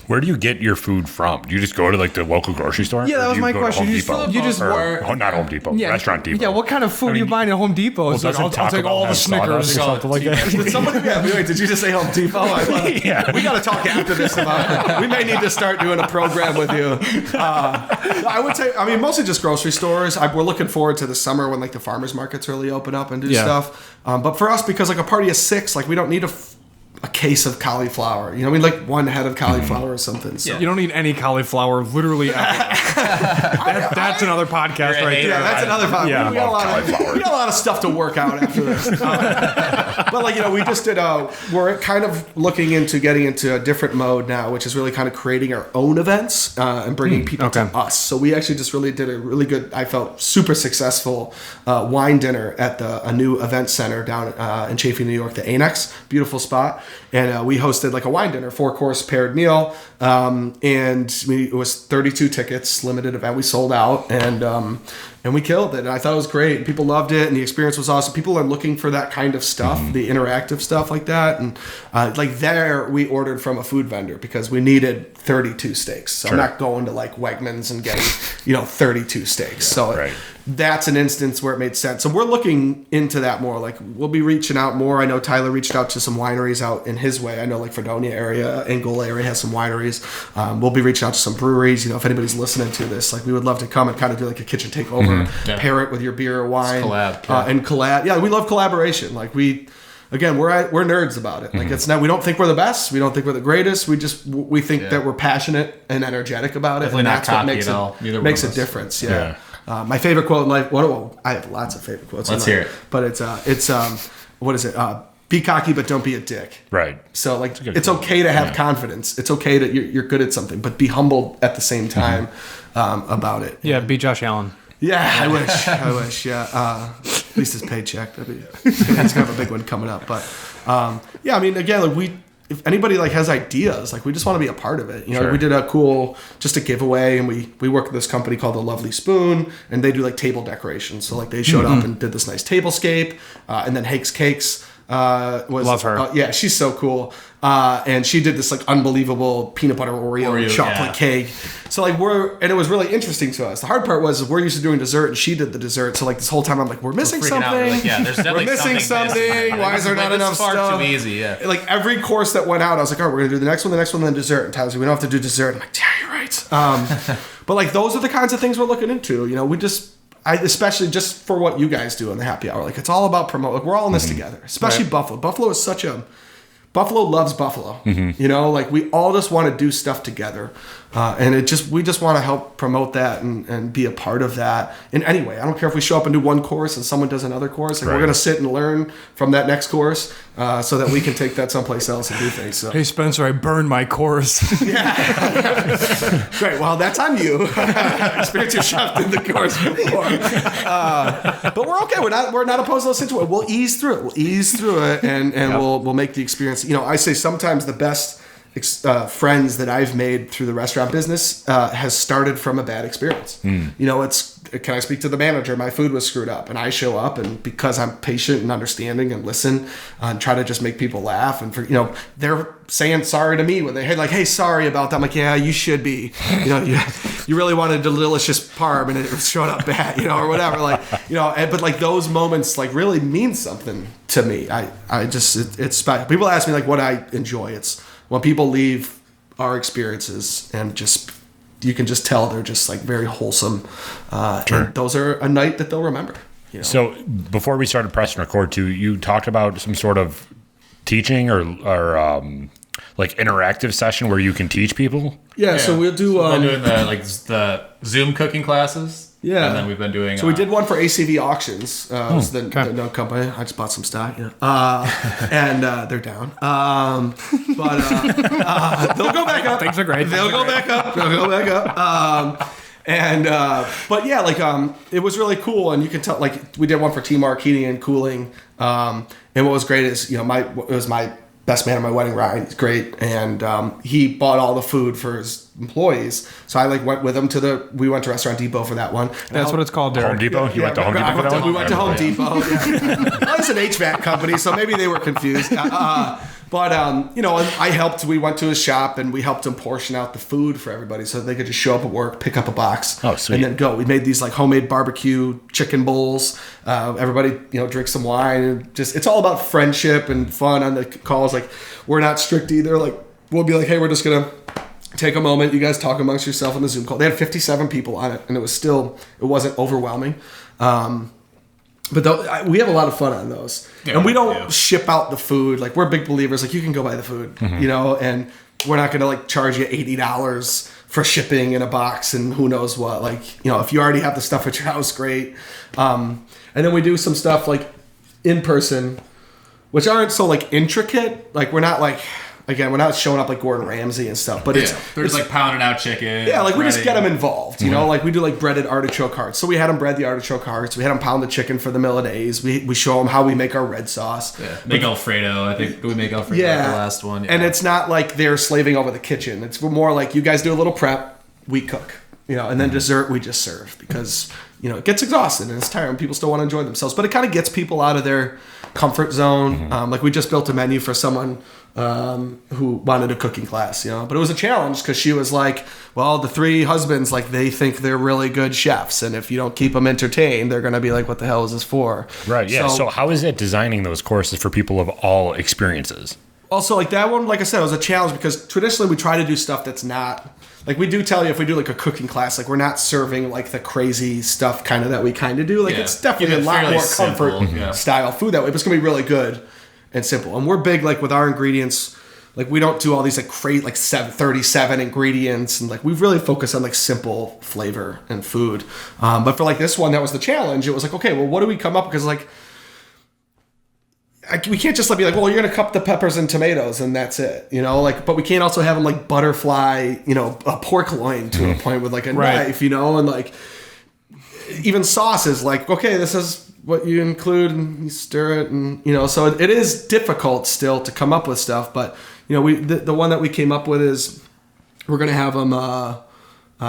Where do you get your food from? Do you just go to like the local grocery store? Yeah, that Or was do my go to question. Home You Depot? just Or- not Home Depot. Restaurant Depot. Yeah, what kind of food are you buying at Home Depot? It's like, doesn't I'll Taco take Bell all the have Snickers. sawdust or something like that? Did somebody? Yeah, wait. Did you just say Home Depot? Yeah. We got to talk after this about. We may need to start doing a program with you. I would say, I mean, mostly just grocery stores. We're looking forward to the summer when like the farmers markets really open up and do stuff. But for us, because like a party of 6, like we don't need a case of cauliflower. You know, we like 1 head of cauliflower or something. So. You don't need any cauliflower, literally ever. That's another podcast right there. Yeah, that's another podcast. Yeah. We got a lot of stuff to work out after this. But like, you know, we just did we're kind of looking into getting into a different mode now, which is really kind of creating our own events and bringing people to us. So we actually just really did a really good, I felt super successful wine dinner at a new event center down in Chaffee, New York, the Annex. Beautiful spot. And we hosted like a wine dinner, 4-course paired meal. And it was 32 tickets, limited event. We sold out and we killed it. And I thought it was great. People loved it. And the experience was awesome. People are looking for that kind of stuff, the interactive stuff like that. And like there, we ordered from a food vendor because we needed 32 steaks. So I'm not going to like Wegmans and getting, 32 steaks. So that's an instance where it made sense. So we're looking into that more. Like we'll be reaching out more. I know Tyler reached out to some wineries out in his way. I know like Fredonia area, Angola area has some wineries. We'll be reaching out to some breweries. If anybody's listening to this, like we would love to come and kind of do like a kitchen takeover, pair it with your beer or wine, and collab. Yeah, we love collaboration. Like we're nerds about it. Like it's not. We don't think we're the best. We don't think we're the greatest. We think that we're passionate and energetic about it. Definitely and not that's what cocky at all. Neither makes one a of us. difference. Yeah. My favorite quote in life. I have lots of favorite quotes. Let's hear it. But it's what is it? Be cocky, but don't be a dick. Right. So like, it's okay to have confidence. It's okay that you're good at something, but be humble at the same time about it. Yeah, be Josh Allen. Yeah, I wish. Yeah, at least his paycheck. He's gonna have a big one coming up. But yeah, I mean, again, like if anybody like has ideas, like we just want to be a part of it. We did just a giveaway, and we work with this company called The Lovely Spoon, and they do like table decorations. So like they showed up and did this nice tablescape, and then Hake's Cakes love her. Yeah, she's so cool. And she did this like unbelievable peanut butter Oreo chocolate cake. So like it was really interesting to us. The hard part was we're used to doing dessert and she did the dessert. So like this whole time I'm like, we're missing something. Like, there's definitely we're missing something. Why is there not enough stuff? Too easy. Yeah. Like every course that went out, I was like, all right, we're gonna do the next one, then dessert. And Tyler's like, we don't have to do dessert. I'm like, yeah, you're right. But like those are the kinds of things we're looking into. Especially just for what you guys do in the happy hour. Like it's all about promote. Like we're all in this together. Especially Buffalo. Buffalo is Buffalo loves Buffalo. Like we all just want to do stuff together. And we just want to help promote that and be a part of that in any way. I don't care if we show up and do one course and someone does another course. Like, we're going to sit and learn from that next course so that we can take that someplace else and do things. So. Hey, Spencer, I burned my course. Great. Well, that's on you. Experience your chef in the course before. But we're okay. We're not opposed to those situations. We'll ease through it. And we'll make the experience. I say sometimes the best friends that I've made through the restaurant business has started from a bad experience. Can I speak to the manager? My food was screwed up, and I show up, and because I'm patient and understanding and listen and try to just make people laugh, and they're saying sorry to me when they like, hey, sorry about that. I'm like, yeah, you should be. You really wanted a delicious parm and it showed up bad, or whatever. But like those moments like really mean something to me. It's special. People ask me like what I enjoy. It's when people leave our experiences and just. You can just tell they're just like very wholesome. Sure. And those are a night that they'll remember. So before we started pressing record too, you talked about some sort of teaching or like interactive session where you can teach people. Yeah. So we'll do. We've been doing the Zoom cooking classes. Yeah. And then we've been doing. So we did one for ACV Auctions. It was the no company. I just bought some stock. Yeah. And they're down. But they'll go back up. Things are great. They'll go back up. But yeah, like it was really cool, and you can tell. Like we did one for T-Mark Heating and Cooling. And what was great is it was my best man at my wedding, Ryan. He's great, and he bought all the food for his employees. So I went with him we went to Restaurant Depot for that one. That's what it's called, Derek. Home Depot? You went to Home Depot for that one? We went to Home Depot. Yeah. Well, it's an HVAC company, so maybe they were confused. But I helped. We went to his shop and we helped him portion out the food for everybody, so they could just show up at work, pick up a box, and then go. We made these like homemade barbecue chicken bowls. Everybody, drink some wine. And it's all about friendship and fun on the calls. Like we're not strict either. Like we'll be like, hey, we're just gonna take a moment. You guys talk amongst yourself on the Zoom call. They had 57 people on it, and it wasn't overwhelming. But we have a lot of fun on those. Yeah, and we don't ship out the food. Like, we're big believers. Like, you can go buy the food, and we're not going to, like, charge you $80 for shipping in a box and who knows what. Like, if you already have the stuff at your house, great. And then we do some stuff, like, in person, which aren't so, like, intricate. Like, we're not, like... Again, we're not showing up like Gordon Ramsay and stuff, but they're just like pounding out chicken. Yeah, like we just get them involved, like we do like breaded artichoke hearts. So we had them bread the artichoke hearts. We had them pound the chicken for the Milanese. We show them how we make our red sauce. Yeah, make Alfredo. I think we make Alfredo like the last one. Yeah. And it's not like they're slaving over the kitchen. It's more like you guys do a little prep, we cook, and then dessert we just serve because it gets exhausted and it's tiring. People still want to enjoy themselves, but it kind of gets people out of their comfort zone. Like we just built a menu for someone who wanted a cooking class, but it was a challenge because she was like, well, the three husbands, like they think they're really good chefs. And if you don't keep them entertained, they're going to be like, what the hell is this for? Right. Yeah. So how is it designing those courses for people of all experiences? Also, like that one, like I said, it was a challenge because traditionally we try to do stuff that's not like we do tell you if we do like a cooking class, like we're not serving like the crazy stuff kind of that we kind of do. Like it's definitely a lot more comfort style food that way, but it's going to be really good and simple. And we're big like with our ingredients, like we don't do all these like crazy like 37 ingredients and like we really focus on like simple flavor and food. But for like this one, that was the challenge. It was like, okay, well, what do we come up? Because like we can't just be like, well, you're gonna cup the peppers and tomatoes and that's it, but we can't also have them like butterfly, a pork loin to a point with like a knife, and like even sauces, like, okay, this is what you include and you stir it and so it is difficult still to come up with stuff, but the one that we came up with is we're gonna have them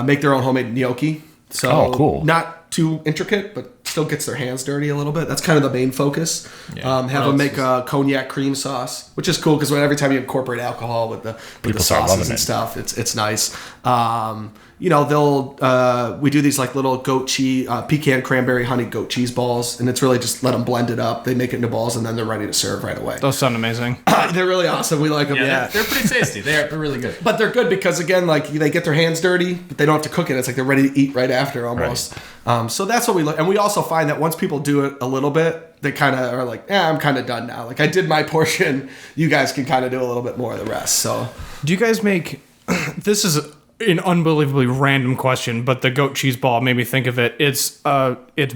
make their own homemade gnocchi. So cool. Not too intricate, but still gets their hands dirty a little bit. That's kind of the main focus. Have them make a cognac cream sauce, which is cool because every time you incorporate alcohol with the sauces and stuff, it's nice. We do these like little goat cheese, pecan cranberry honey goat cheese balls, and it's really just let them blend it up. They make it into balls, and then they're ready to serve right away. Those sound amazing. They're really awesome. We like them. Yeah, they're pretty tasty. They're really good. But they're good because again, like they get their hands dirty, but they don't have to cook it. It's like they're ready to eat right after almost. Right. So that's what we look. And we also find that once people do it a little bit, they kind of are like, I'm kind of done now. Like I did my portion. You guys can kind of do a little bit more of the rest. So do you guys make? This is an unbelievably random question, but the goat cheese ball made me think of it. It's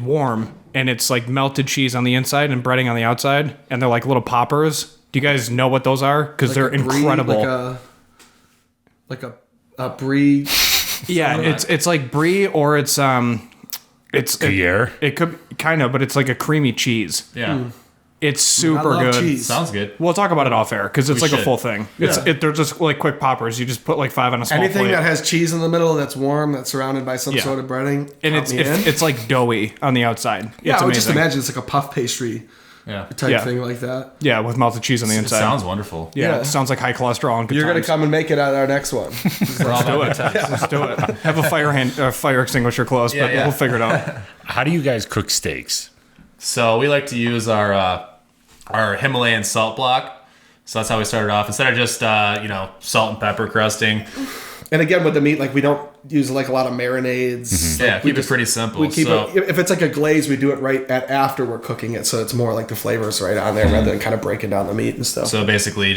warm and it's like melted cheese on the inside and breading on the outside, and they're like little poppers. Do you guys know what those are? Because they're incredible. Like a brie. Yeah, it's like brie or it's Gruyere. It could kind of, but it's like a creamy cheese. Yeah. It's super good. Cheese. Sounds good. We'll talk about it off air because it's We like a should. full thing. They're just like quick poppers. You just put like 5 on a small Anything plate. that has cheese in the middle that's warm, that's surrounded by some sort of breading. And count me in. it's like doughy on the outside. Yeah, It's I would just amazing. imagine it's like a puff pastry type Yeah. thing like that. Yeah, with melted cheese on the It inside. sounds wonderful. Yeah, Yeah. it sounds like high cholesterol and good You're going to times. come and make it at our next one. We're all about good times. Let's do it. Have a fire extinguisher close, but yeah. we'll figure it out. How do you guys cook steaks? So we like to use our Himalayan salt block. So that's how we started off. Instead of just salt and pepper crusting. And again, with the meat, like we don't use like a lot of marinades. Yeah, Like, we keep it pretty simple. We keep So- it. If it's like a glaze, we do it right after we're cooking it, so it's more like the flavors right on there rather than kind of breaking down the meat and stuff. So basically,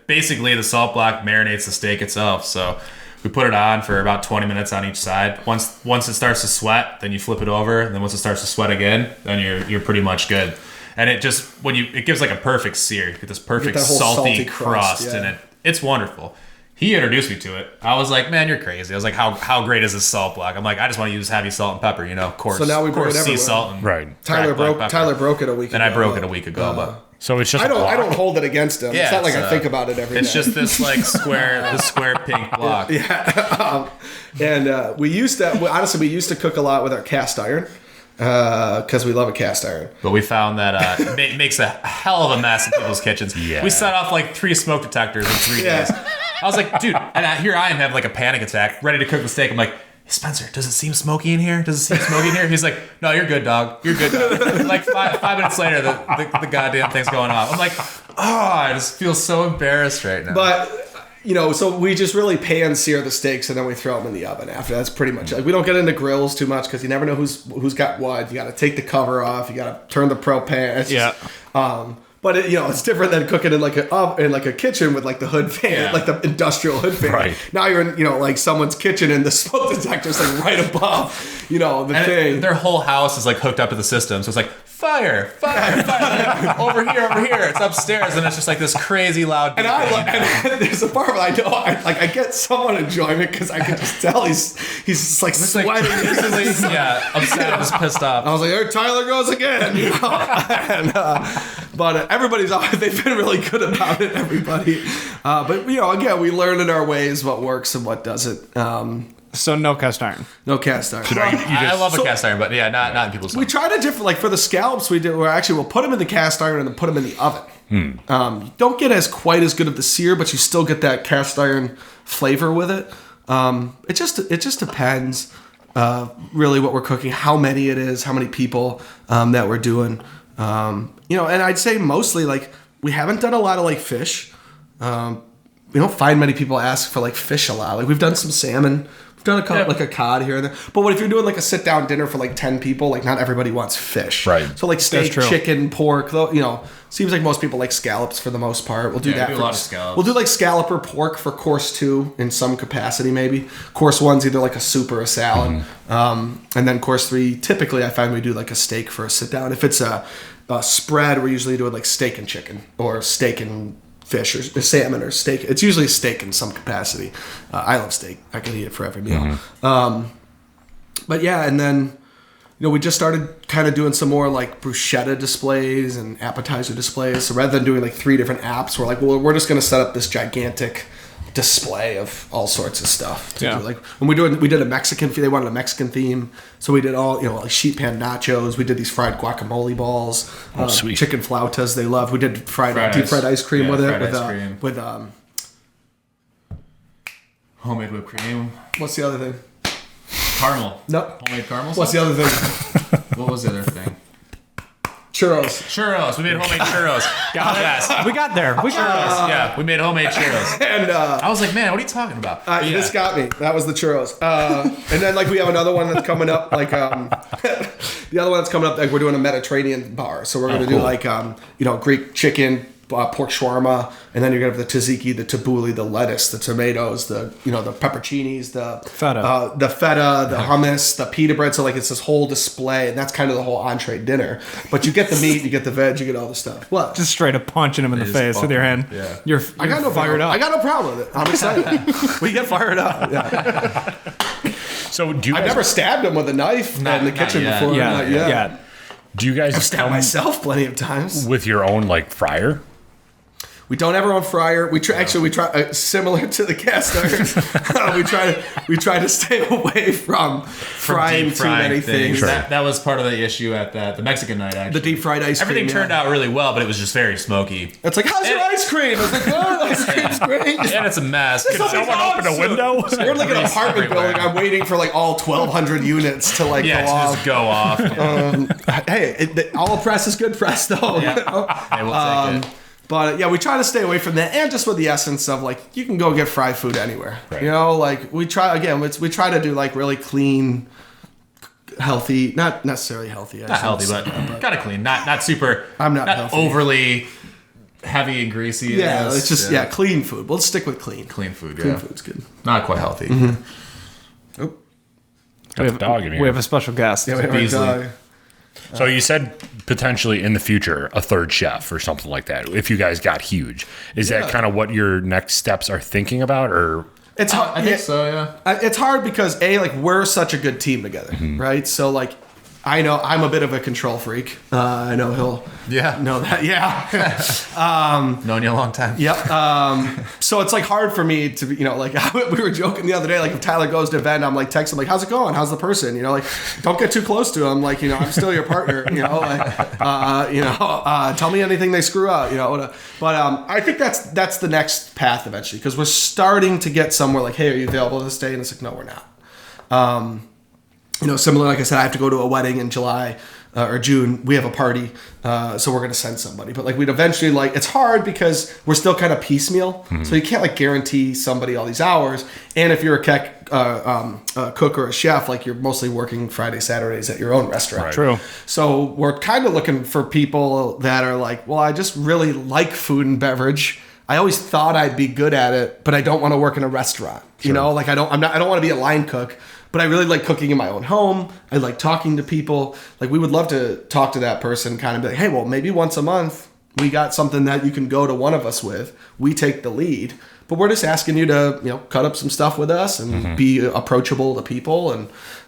basically the salt block marinates the steak itself. So we put it on for about 20 minutes on each side. Once it starts to sweat, then you flip it over, and then once it starts to sweat again, then you're pretty much good. And it just it gives like a perfect sear. You get this perfect that whole salty salty crust, crust, yeah. and it's wonderful. He introduced me to it. I was like, man, you're crazy. I was like, how great is this salt block? I'm like, I just want to use heavy salt and pepper, coarse. So now we bring coarse it sea everywhere. salt. And Right. Tyler cracked black pepper. broke it a week ago. And I broke it a week ago, but So it's just I don't block. hold it against him. Yeah, it's not like it's, I think about it every day. it's just this like square pink block. And we used to cook a lot with our cast iron because we love a cast iron. But we found that it makes a hell of a mess in people's kitchens. Yeah. We set off like 3 smoke detectors in 3 Yeah. days. I was like, dude, and here I am having like a panic attack, ready to cook the steak. I'm like, hey, Spencer, does it seem smoky in here? He's like, no, you're good, dog. You're good, dog. Like 5 minutes later, the goddamn thing's going off. I'm like, I just feel so embarrassed right now. But so we just really pan sear the steaks and then we throw them in the oven after. That's pretty much it. Like, we don't get into grills too much because you never know who's got what. You got to take the cover off. You got to turn the propane. It's just, but it's different than cooking in like a kitchen with like the hood fan, like the industrial hood fan. Right. Now you're in like someone's kitchen and the smoke detector's like right above the thing. Their whole house is like hooked up to the system, so it's like fire, like, over here. It's upstairs, and it's just like this crazy loud. And there's a part where I get somewhat enjoyment because I can just tell he's just like sweating. Upset, I'm just pissed off. I was like, there Tyler goes again. But they've been really good about it, everybody. But again, we learn in our ways what works and what doesn't. So no cast iron. No cast iron. I love a cast iron, but not in people's. We try to different, like for the scallops we'll put them in the cast iron and then put them in the oven. You don't get quite as good of the sear, but you still get that cast iron flavor with it. It just depends really what we're cooking, how many it is, how many people that we're doing. And I'd say mostly like we haven't done a lot of like fish. We don't find many people ask for like fish a lot. Like we've done some salmon. We've done like a cod here and there. But what if you're doing like a sit down dinner for like 10 people? Like not everybody wants fish. Right. So like steak, true. chicken, pork. Seems like most people like scallops for the most part. We'll do that. we do a lot of scallops. We'll do like scallop or pork for course 2 in some capacity maybe. Course 1's either like a soup or a salad. And then course 3, typically I find we do like a steak for a sit down. If it's a spread, we're usually doing like steak and chicken or steak and fish or salmon or steak. It's usually steak in some capacity. I love steak. I can eat it for every meal. But yeah, and then we just started kind of doing some more like bruschetta displays and appetizer displays. So rather than doing like 3 different apps, we're like, well, we're just going to set up this gigantic display of all sorts of stuff. To do. Like when we did a Mexican. They wanted a Mexican theme, so we did all like sheet pan nachos. We did these fried guacamole balls, sweet. chicken flautas. They love. We did deep fried ice cream with it. With Homemade whipped cream. what's the other thing? Caramel. Nope. Homemade caramel. What's the other thing? What was the other thing? Churros. We made homemade churros. Yes. We got there. Yeah, we made homemade churros. And I was like, man, what are you talking about? this got me. That was the churros. And then like we have another one that's coming up. Like the other one that's coming up. Like we're doing a Mediterranean bar, so we're gonna do like Greek chicken, pork shawarma, and then you're gonna have the tzatziki, the tabbouleh, the lettuce, the tomatoes, the pepperoncinis, the Feta. the hummus, the pita bread. So like it's this whole display, and that's kind of the whole entree dinner. But you get the meat, you get the veg, you get all the stuff. What? Just straight up punching him in the just face with your hand. Yeah. You're I got no fired problem. up. I got no problem with it. I'm excited. We get fired up. Yeah. So do you I've guys, never stabbed him with a knife Not- in the not kitchen yet. before. Yeah, Not yet. yeah. do you guys I've stabbed come myself plenty of times. with your own like fryer? We don't have our own fryer. We try similar to the cast irons. we try to stay away from frying deep too many things. Sure. That was part of the issue at the Mexican night, actually. The deep fried ice cream. Everything turned out really well, but it was just very smoky. It's like, how's your ice cream? It's like, oh, ice cream's great. And it's a mess. Someone open a window? We're like an Grease apartment everywhere. building. I'm waiting for like all 1,200 units to like Yeah, go to off. just go off. Hey, all press is good press, though. Yeah. You know? They will take it. But yeah, we try to stay away from that, and just with the essence of like you can go get fried food anywhere. Right. You know, like we try to do like really clean, healthy, not necessarily healthy. Not healthy, but gotta clean. Not super. I'm not healthy. overly heavy and greasy. Yeah, Yes. it's just clean food. We'll stick with clean. Clean food. Clean Yeah, food's good. not quite healthy. Oh, Got the dog in here. We have a special guest. yeah, we have Beasley. our dog. So you said potentially in the future a third chef or something like that. If you guys got huge, is that kind of what your next steps are thinking about, or? It's hard. I think so. Yeah. It's hard because like we're such a good team together, right? So like, I know I'm a bit of a control freak. I know he'll Yeah. know that. Yeah. Known you a long time. Yep. So it's like hard for me to be, like we were joking the other day, like if Tyler goes to an event, I'm like texting him like, how's it going? How's the person? Like, don't get too close to him. Like, I'm still your partner, tell me anything they screw up, but I think that's the next path eventually. Cause we're starting to get somewhere like, hey, are you available this day? And it's like, no, we're not. Similar, like I said, I have to go to a wedding in July or June. We have a party, so we're going to send somebody. But like we'd eventually it's hard because we're still kind of piecemeal. So you can't guarantee somebody all these hours. And if you're a cook or a chef, like you're mostly working Friday, Saturdays at your own restaurant. Right. True. So we're kind of looking for people that are like, well, I just really like food and beverage. I always thought I'd be good at it, but I don't want to work in a restaurant. I don't want to be a line cook. But I really like cooking in my own home. I like talking to people. Like we would love to talk to that person, kind of be like, hey, well, maybe once a month we got something that you can go to one of us with. We take the lead, but we're just asking you to, cut up some stuff with us and be approachable to people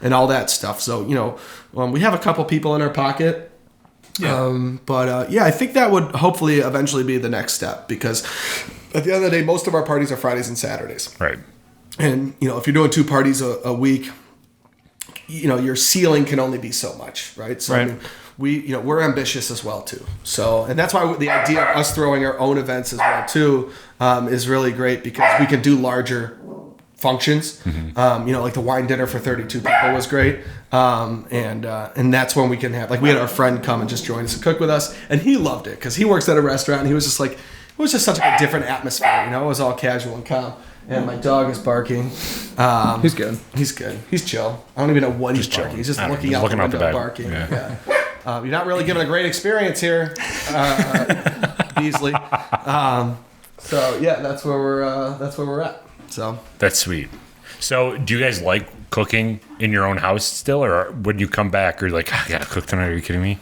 and all that stuff. So, we have a couple people in our pocket. Yeah. I think that would hopefully eventually be the next step because at the end of the day, most of our parties are Fridays and Saturdays. Right. And, if you're doing 2 parties a week, your ceiling can only be so much, right? So, Right. I mean, we're ambitious as well, too. So, and that's why the idea of us throwing our own events as well, too, is really great because we can do larger functions. Like the wine dinner for 32 people was great. And that's when we can have, we had our friend come and just join us and cook with us. And he loved it because he works at a restaurant and he was just like, it was just such a different atmosphere. It was all casual and calm. And my dog is barking. He's good. He's good. He's chill. I don't even know what he's barking. chilling. He's just I don't know, looking just out looking the out the window back. barking. Yeah. Yeah. You're not really giving a great experience here, Beasley. That's where we're at. So That's sweet. So do you guys like cooking in your own house still, or when you come back, you're like, I gotta cook tonight? Are you kidding me?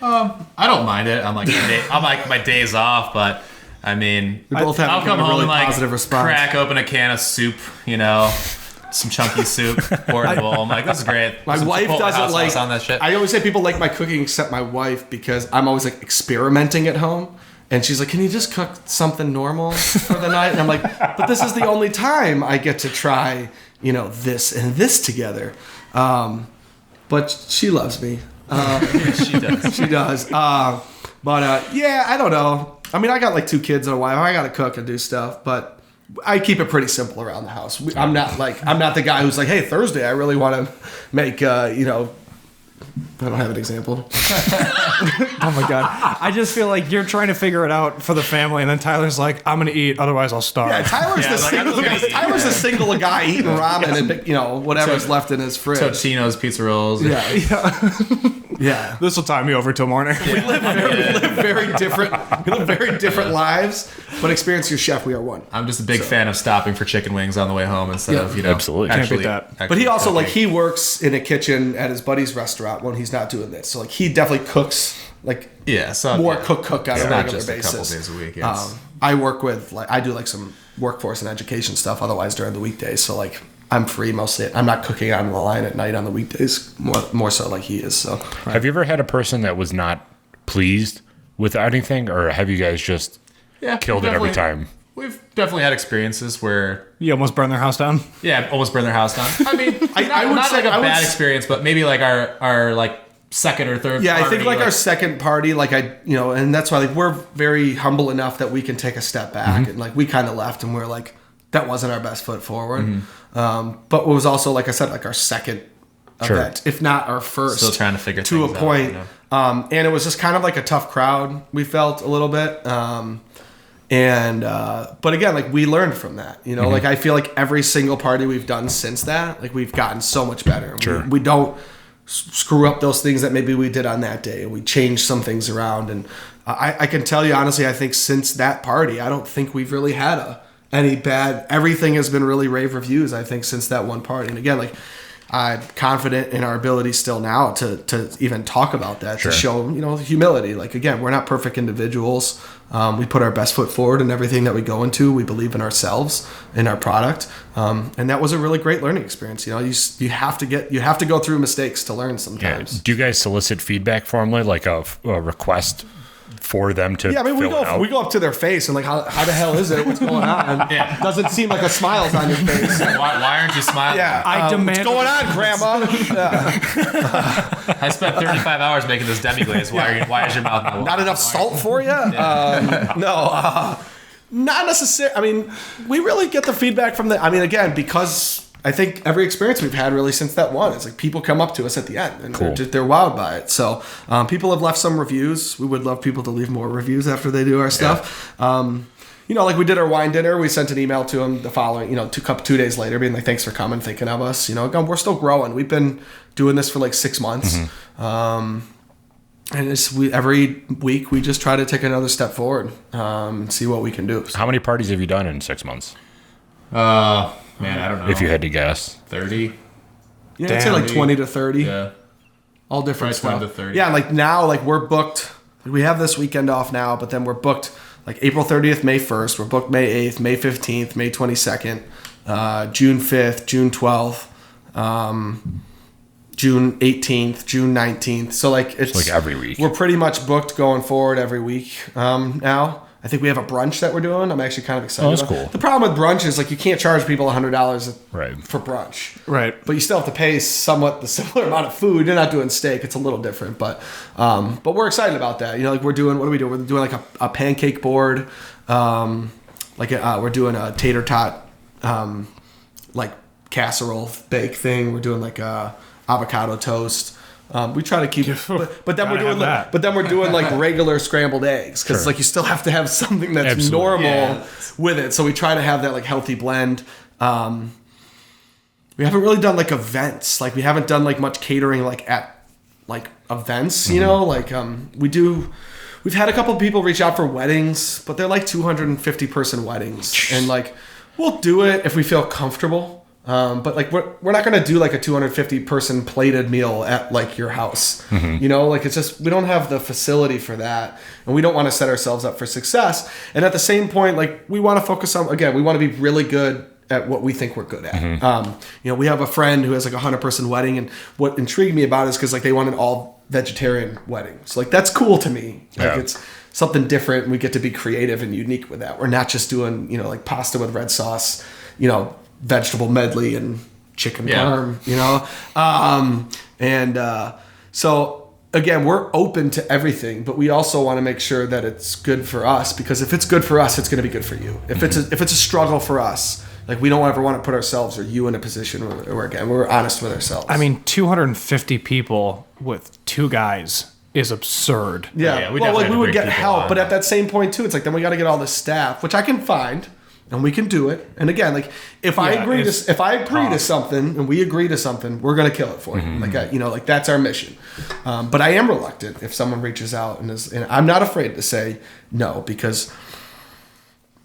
I don't mind it. I'm like my days off, but I mean, we both have I'll come a home really and positive response. crack open a can of soup, some chunky soup, pour it in a bowl. I'm like, this is great. My Some wife Chipotle doesn't hot like. sauce on that shit. I always say people like my cooking except my wife because I'm always experimenting at home. And she's like, can you just cook something normal for the night? And I'm like, but this is the only time I get to try, this and this together. But she loves me. She does. She does. I don't know. I mean, I got 2 kids and a wife. I got to cook and do stuff, but I keep it pretty simple around the house. I'm not the guy who's like, hey, Thursday, I really want to make, I don't have an example. Oh my god! I just feel like you're trying to figure it out for the family, and then Tyler's like, "I'm gonna eat, otherwise I'll starve." Yeah, Tyler's Yeah, like, I'm just gonna eat. Tyler's the single guy eating ramen and whatever's left in his fridge. Totino's pizza rolls. Yeah, yeah. This will tie me over till morning. We live very different. We live very different lives, but experience your chef. We are one. I'm just a big fan of stopping for chicken wings on the way home instead Yeah. of Absolutely. Can't Actually, beat that. But he also cooking. he works in a kitchen at his buddy's restaurant when he's not doing this. So he definitely cooks so more yeah. cook on It's a not regular just a basis. couple days a week. It's, I work with I do some workforce and education stuff. Otherwise, during the weekdays, so I'm free mostly. I'm not cooking on the line at night on the weekdays. More so like he is. So Have you ever had a person that was not pleased with anything, or have you guys just killed it every time? We've definitely had experiences where You almost burned their house down. almost burned their house down. I mean, I would not say- like a I would bad s- experience, but maybe like our like second or third. yeah, I party, think our second party, and that's why we're very humble enough that we can take a step back and we kind of left and we're like, that wasn't our best foot forward. But it was also, like I said, our second event, if not our first. Still trying to figure to a things out, point. you know? And it was just kind of like a tough crowd. We felt a little bit. But again, we learned from that, I feel like every single party we've done since that, we've gotten so much better. Sure. We don't screw up those things that maybe we did on that day. We changed some things around. And I can tell you, honestly, I think since that party, I don't think we've really had any bad, everything has been really rave reviews, I think, since that one party. And again, I'm confident in our ability still now to even talk about that, to show, humility. Again, we're not perfect individuals. We put our best foot forward in everything that we go into. We believe in ourselves, in our product. And that was a really great learning experience. You have to go through mistakes to learn sometimes. Do you guys solicit feedback formally, like a request for them to Yeah, I mean, fill out? we go up to their face and how the hell is it? What's going on? Doesn't seem like a smile's on your face. why aren't you smiling? Yeah, I demand. what's going on, Grandma? I spent 35 hours making this demi-glaze. Why is your mouth not Not enough salt for you? No, not necessarily. I mean, we really get the feedback from again, because I think every experience we've had really since that one, it's people come up to us at the end and Cool. they're wowed by it. So people have left some reviews. We would love people to leave more reviews after they do our stuff. We did our wine dinner. We sent an email to them the following, 2 days later, being like, "Thanks for coming, thinking of us." Again, we're still growing. We've been doing this for 6 months, and every week we just try to take another step forward, and see what we can do. How many parties have you done in 6 months, Man, I don't know. if you had to guess? 30. Yeah, I'd say 20 to 30. Yeah. All different Probably stuff. 20 to 30. Yeah, now we're booked. We have this weekend off now, but then we're booked April 30th, May 1st. We're booked May 8th, May 15th, May 22nd, June 5th, June 12th, June 18th, June 19th. So it's every week. We're pretty much booked going forward every week now. I think we have a brunch that we're doing. I'm actually kind of excited. Oh, that's about. cool. The problem with brunch is you can't charge people $100 Right. for brunch. Right. But you still have to pay somewhat the similar amount of food. You're not doing steak; it's a little different. But we're excited about that. We're doing, what are we doing? We're doing a pancake board. We're doing a tater tot casserole bake thing. We're doing a avocado toast. We try to keep, but then we're Gotta doing have that. but then we're doing regular scrambled eggs because Sure. you still have to have something that's Absolutely. normal Yeah. with it. So we try to have that healthy blend. We haven't really done events. We haven't done much catering at events. We've had a couple of people reach out for weddings, but they're 250 person weddings, and we'll do it if we feel comfortable. But we're not gonna do a 250 person plated meal at your house. It's just, we don't have the facility for that, and we don't want to set ourselves up for success. And at the same point, we want to focus on, again, we want to be really good at what we think we're good at. We have a friend who has 100 person wedding, and what intrigued me about it is because they want an all vegetarian wedding. So that's cool to me. Yeah. It's something different, and we get to be creative and unique with that. We're not just doing pasta with red sauce, vegetable medley and chicken parm, so again, we're open to everything, but we also want to make sure that it's good for us, because if it's good for us, it's going to be good for you. If it's a struggle for us, Like, we don't ever want to put ourselves or you in a position where again, we're honest with ourselves. I mean, 250 people with 2 guys is absurd. yeah. Yeah, we well, definitely like, had we to would bring get people help, on. but at that same point too, it's like, then we got to get all this staff, which I can find. And we can do it. And again, like, if I Yeah, agree it's to something and we agree to something, we're gonna kill it for you. Like, like, that's our mission. But I am reluctant if someone reaches out and I'm not afraid to say no, because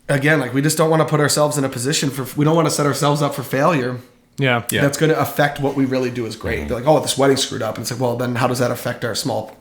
again, like, we just don't want to put ourselves in a position we don't want to set ourselves up for failure. Yeah. That's going to affect what we really do is great. They're like, oh, this wedding screwed up. And it's like, well, then how does that affect our small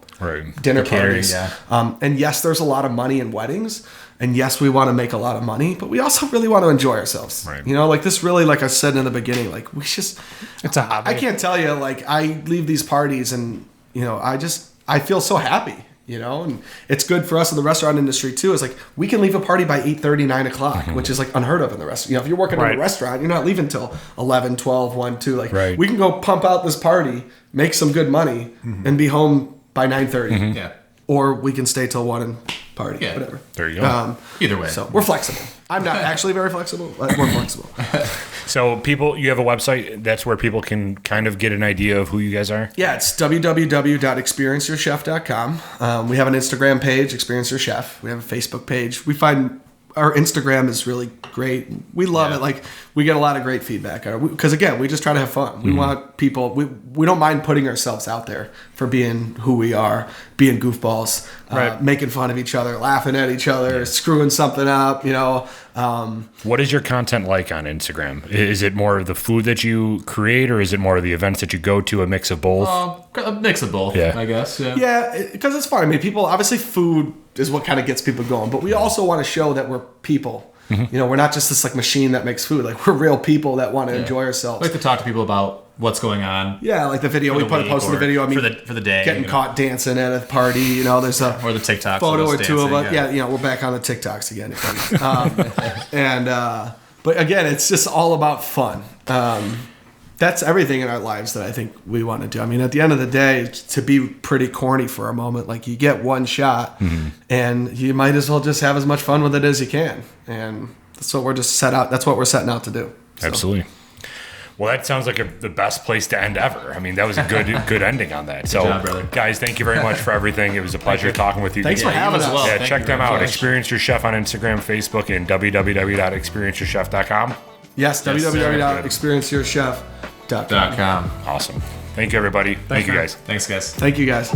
dinner catering, parties? yeah. And yes, there's a lot of money in weddings. And yes, we want to make a lot of money, but we also really want to enjoy ourselves. Right. Like, this really, like I said in the beginning, like, we just, It's a hobby. I can't tell you, like, I leave these parties and, I feel so happy, and it's good for us in the restaurant industry too. It's like, we can leave a party by 8:30, 9 o'clock, which is like unheard of in the restaurant. If you're working in Right. a restaurant, you're not leaving till 11, 12, 1, 2. Like, Right. we can go pump out this party, make some good money, and be home by 9:30. Yeah. Or we can stay till 1 and party, Yeah. whatever. There you go. Either way. So we're flexible. I'm not actually very flexible, but we're flexible. So you have a website. That's where people can kind of get an idea of who you guys are. Yeah, it's www.experienceyourchef.com. We have an Instagram page, Experience Your Chef. We have a Facebook page. We find our Instagram is really great. We love it. Like, we get a lot of great feedback because again, we just try to have fun. We want people. We don't mind putting ourselves out there for being who we are, being goofballs, Right. making fun of each other, laughing at each other, screwing something up. What is your content like on Instagram? Is it more of the food that you create, or is it more of the events that you go to? A mix of both. A mix of both, Yeah. I guess. Yeah. Yeah, because it's fun. I mean, people, obviously food is what kind of gets people going, but we also want to show that we're people. We're not just this like machine that makes food. Like, we're real people that want to enjoy I ourselves. like to talk to people about what's going on. Yeah, like the video, we the put a week post in the or video. I mean, for the day, getting caught dancing at a party. There's a or the TikTok photo or two of us. dancing, Yeah, we're back on the TikToks again. But again, it's just all about fun. That's everything in our lives that I think we want to do. I mean, at the end of the day, to be pretty corny for a moment, like, you get one shot, and you might as well just have as much fun with it as you can. And that's what we're just that's what we're setting out to do. So. Absolutely. Well, that sounds like the best place to end ever. I mean, that was a good ending on that. So, job, brother. guys, thank you very much for everything. It was a pleasure talking with you. Thanks for having as us. well. Yeah, Thank check you them very out. much. Experience Your Chef on Instagram, Facebook, and www.experienceyourchef.com. Yes, Yes, sir. www.experienceyourchef.com. .com. Awesome. Thank you, everybody. Thank you, guys. Thanks, guys. Thank you, guys.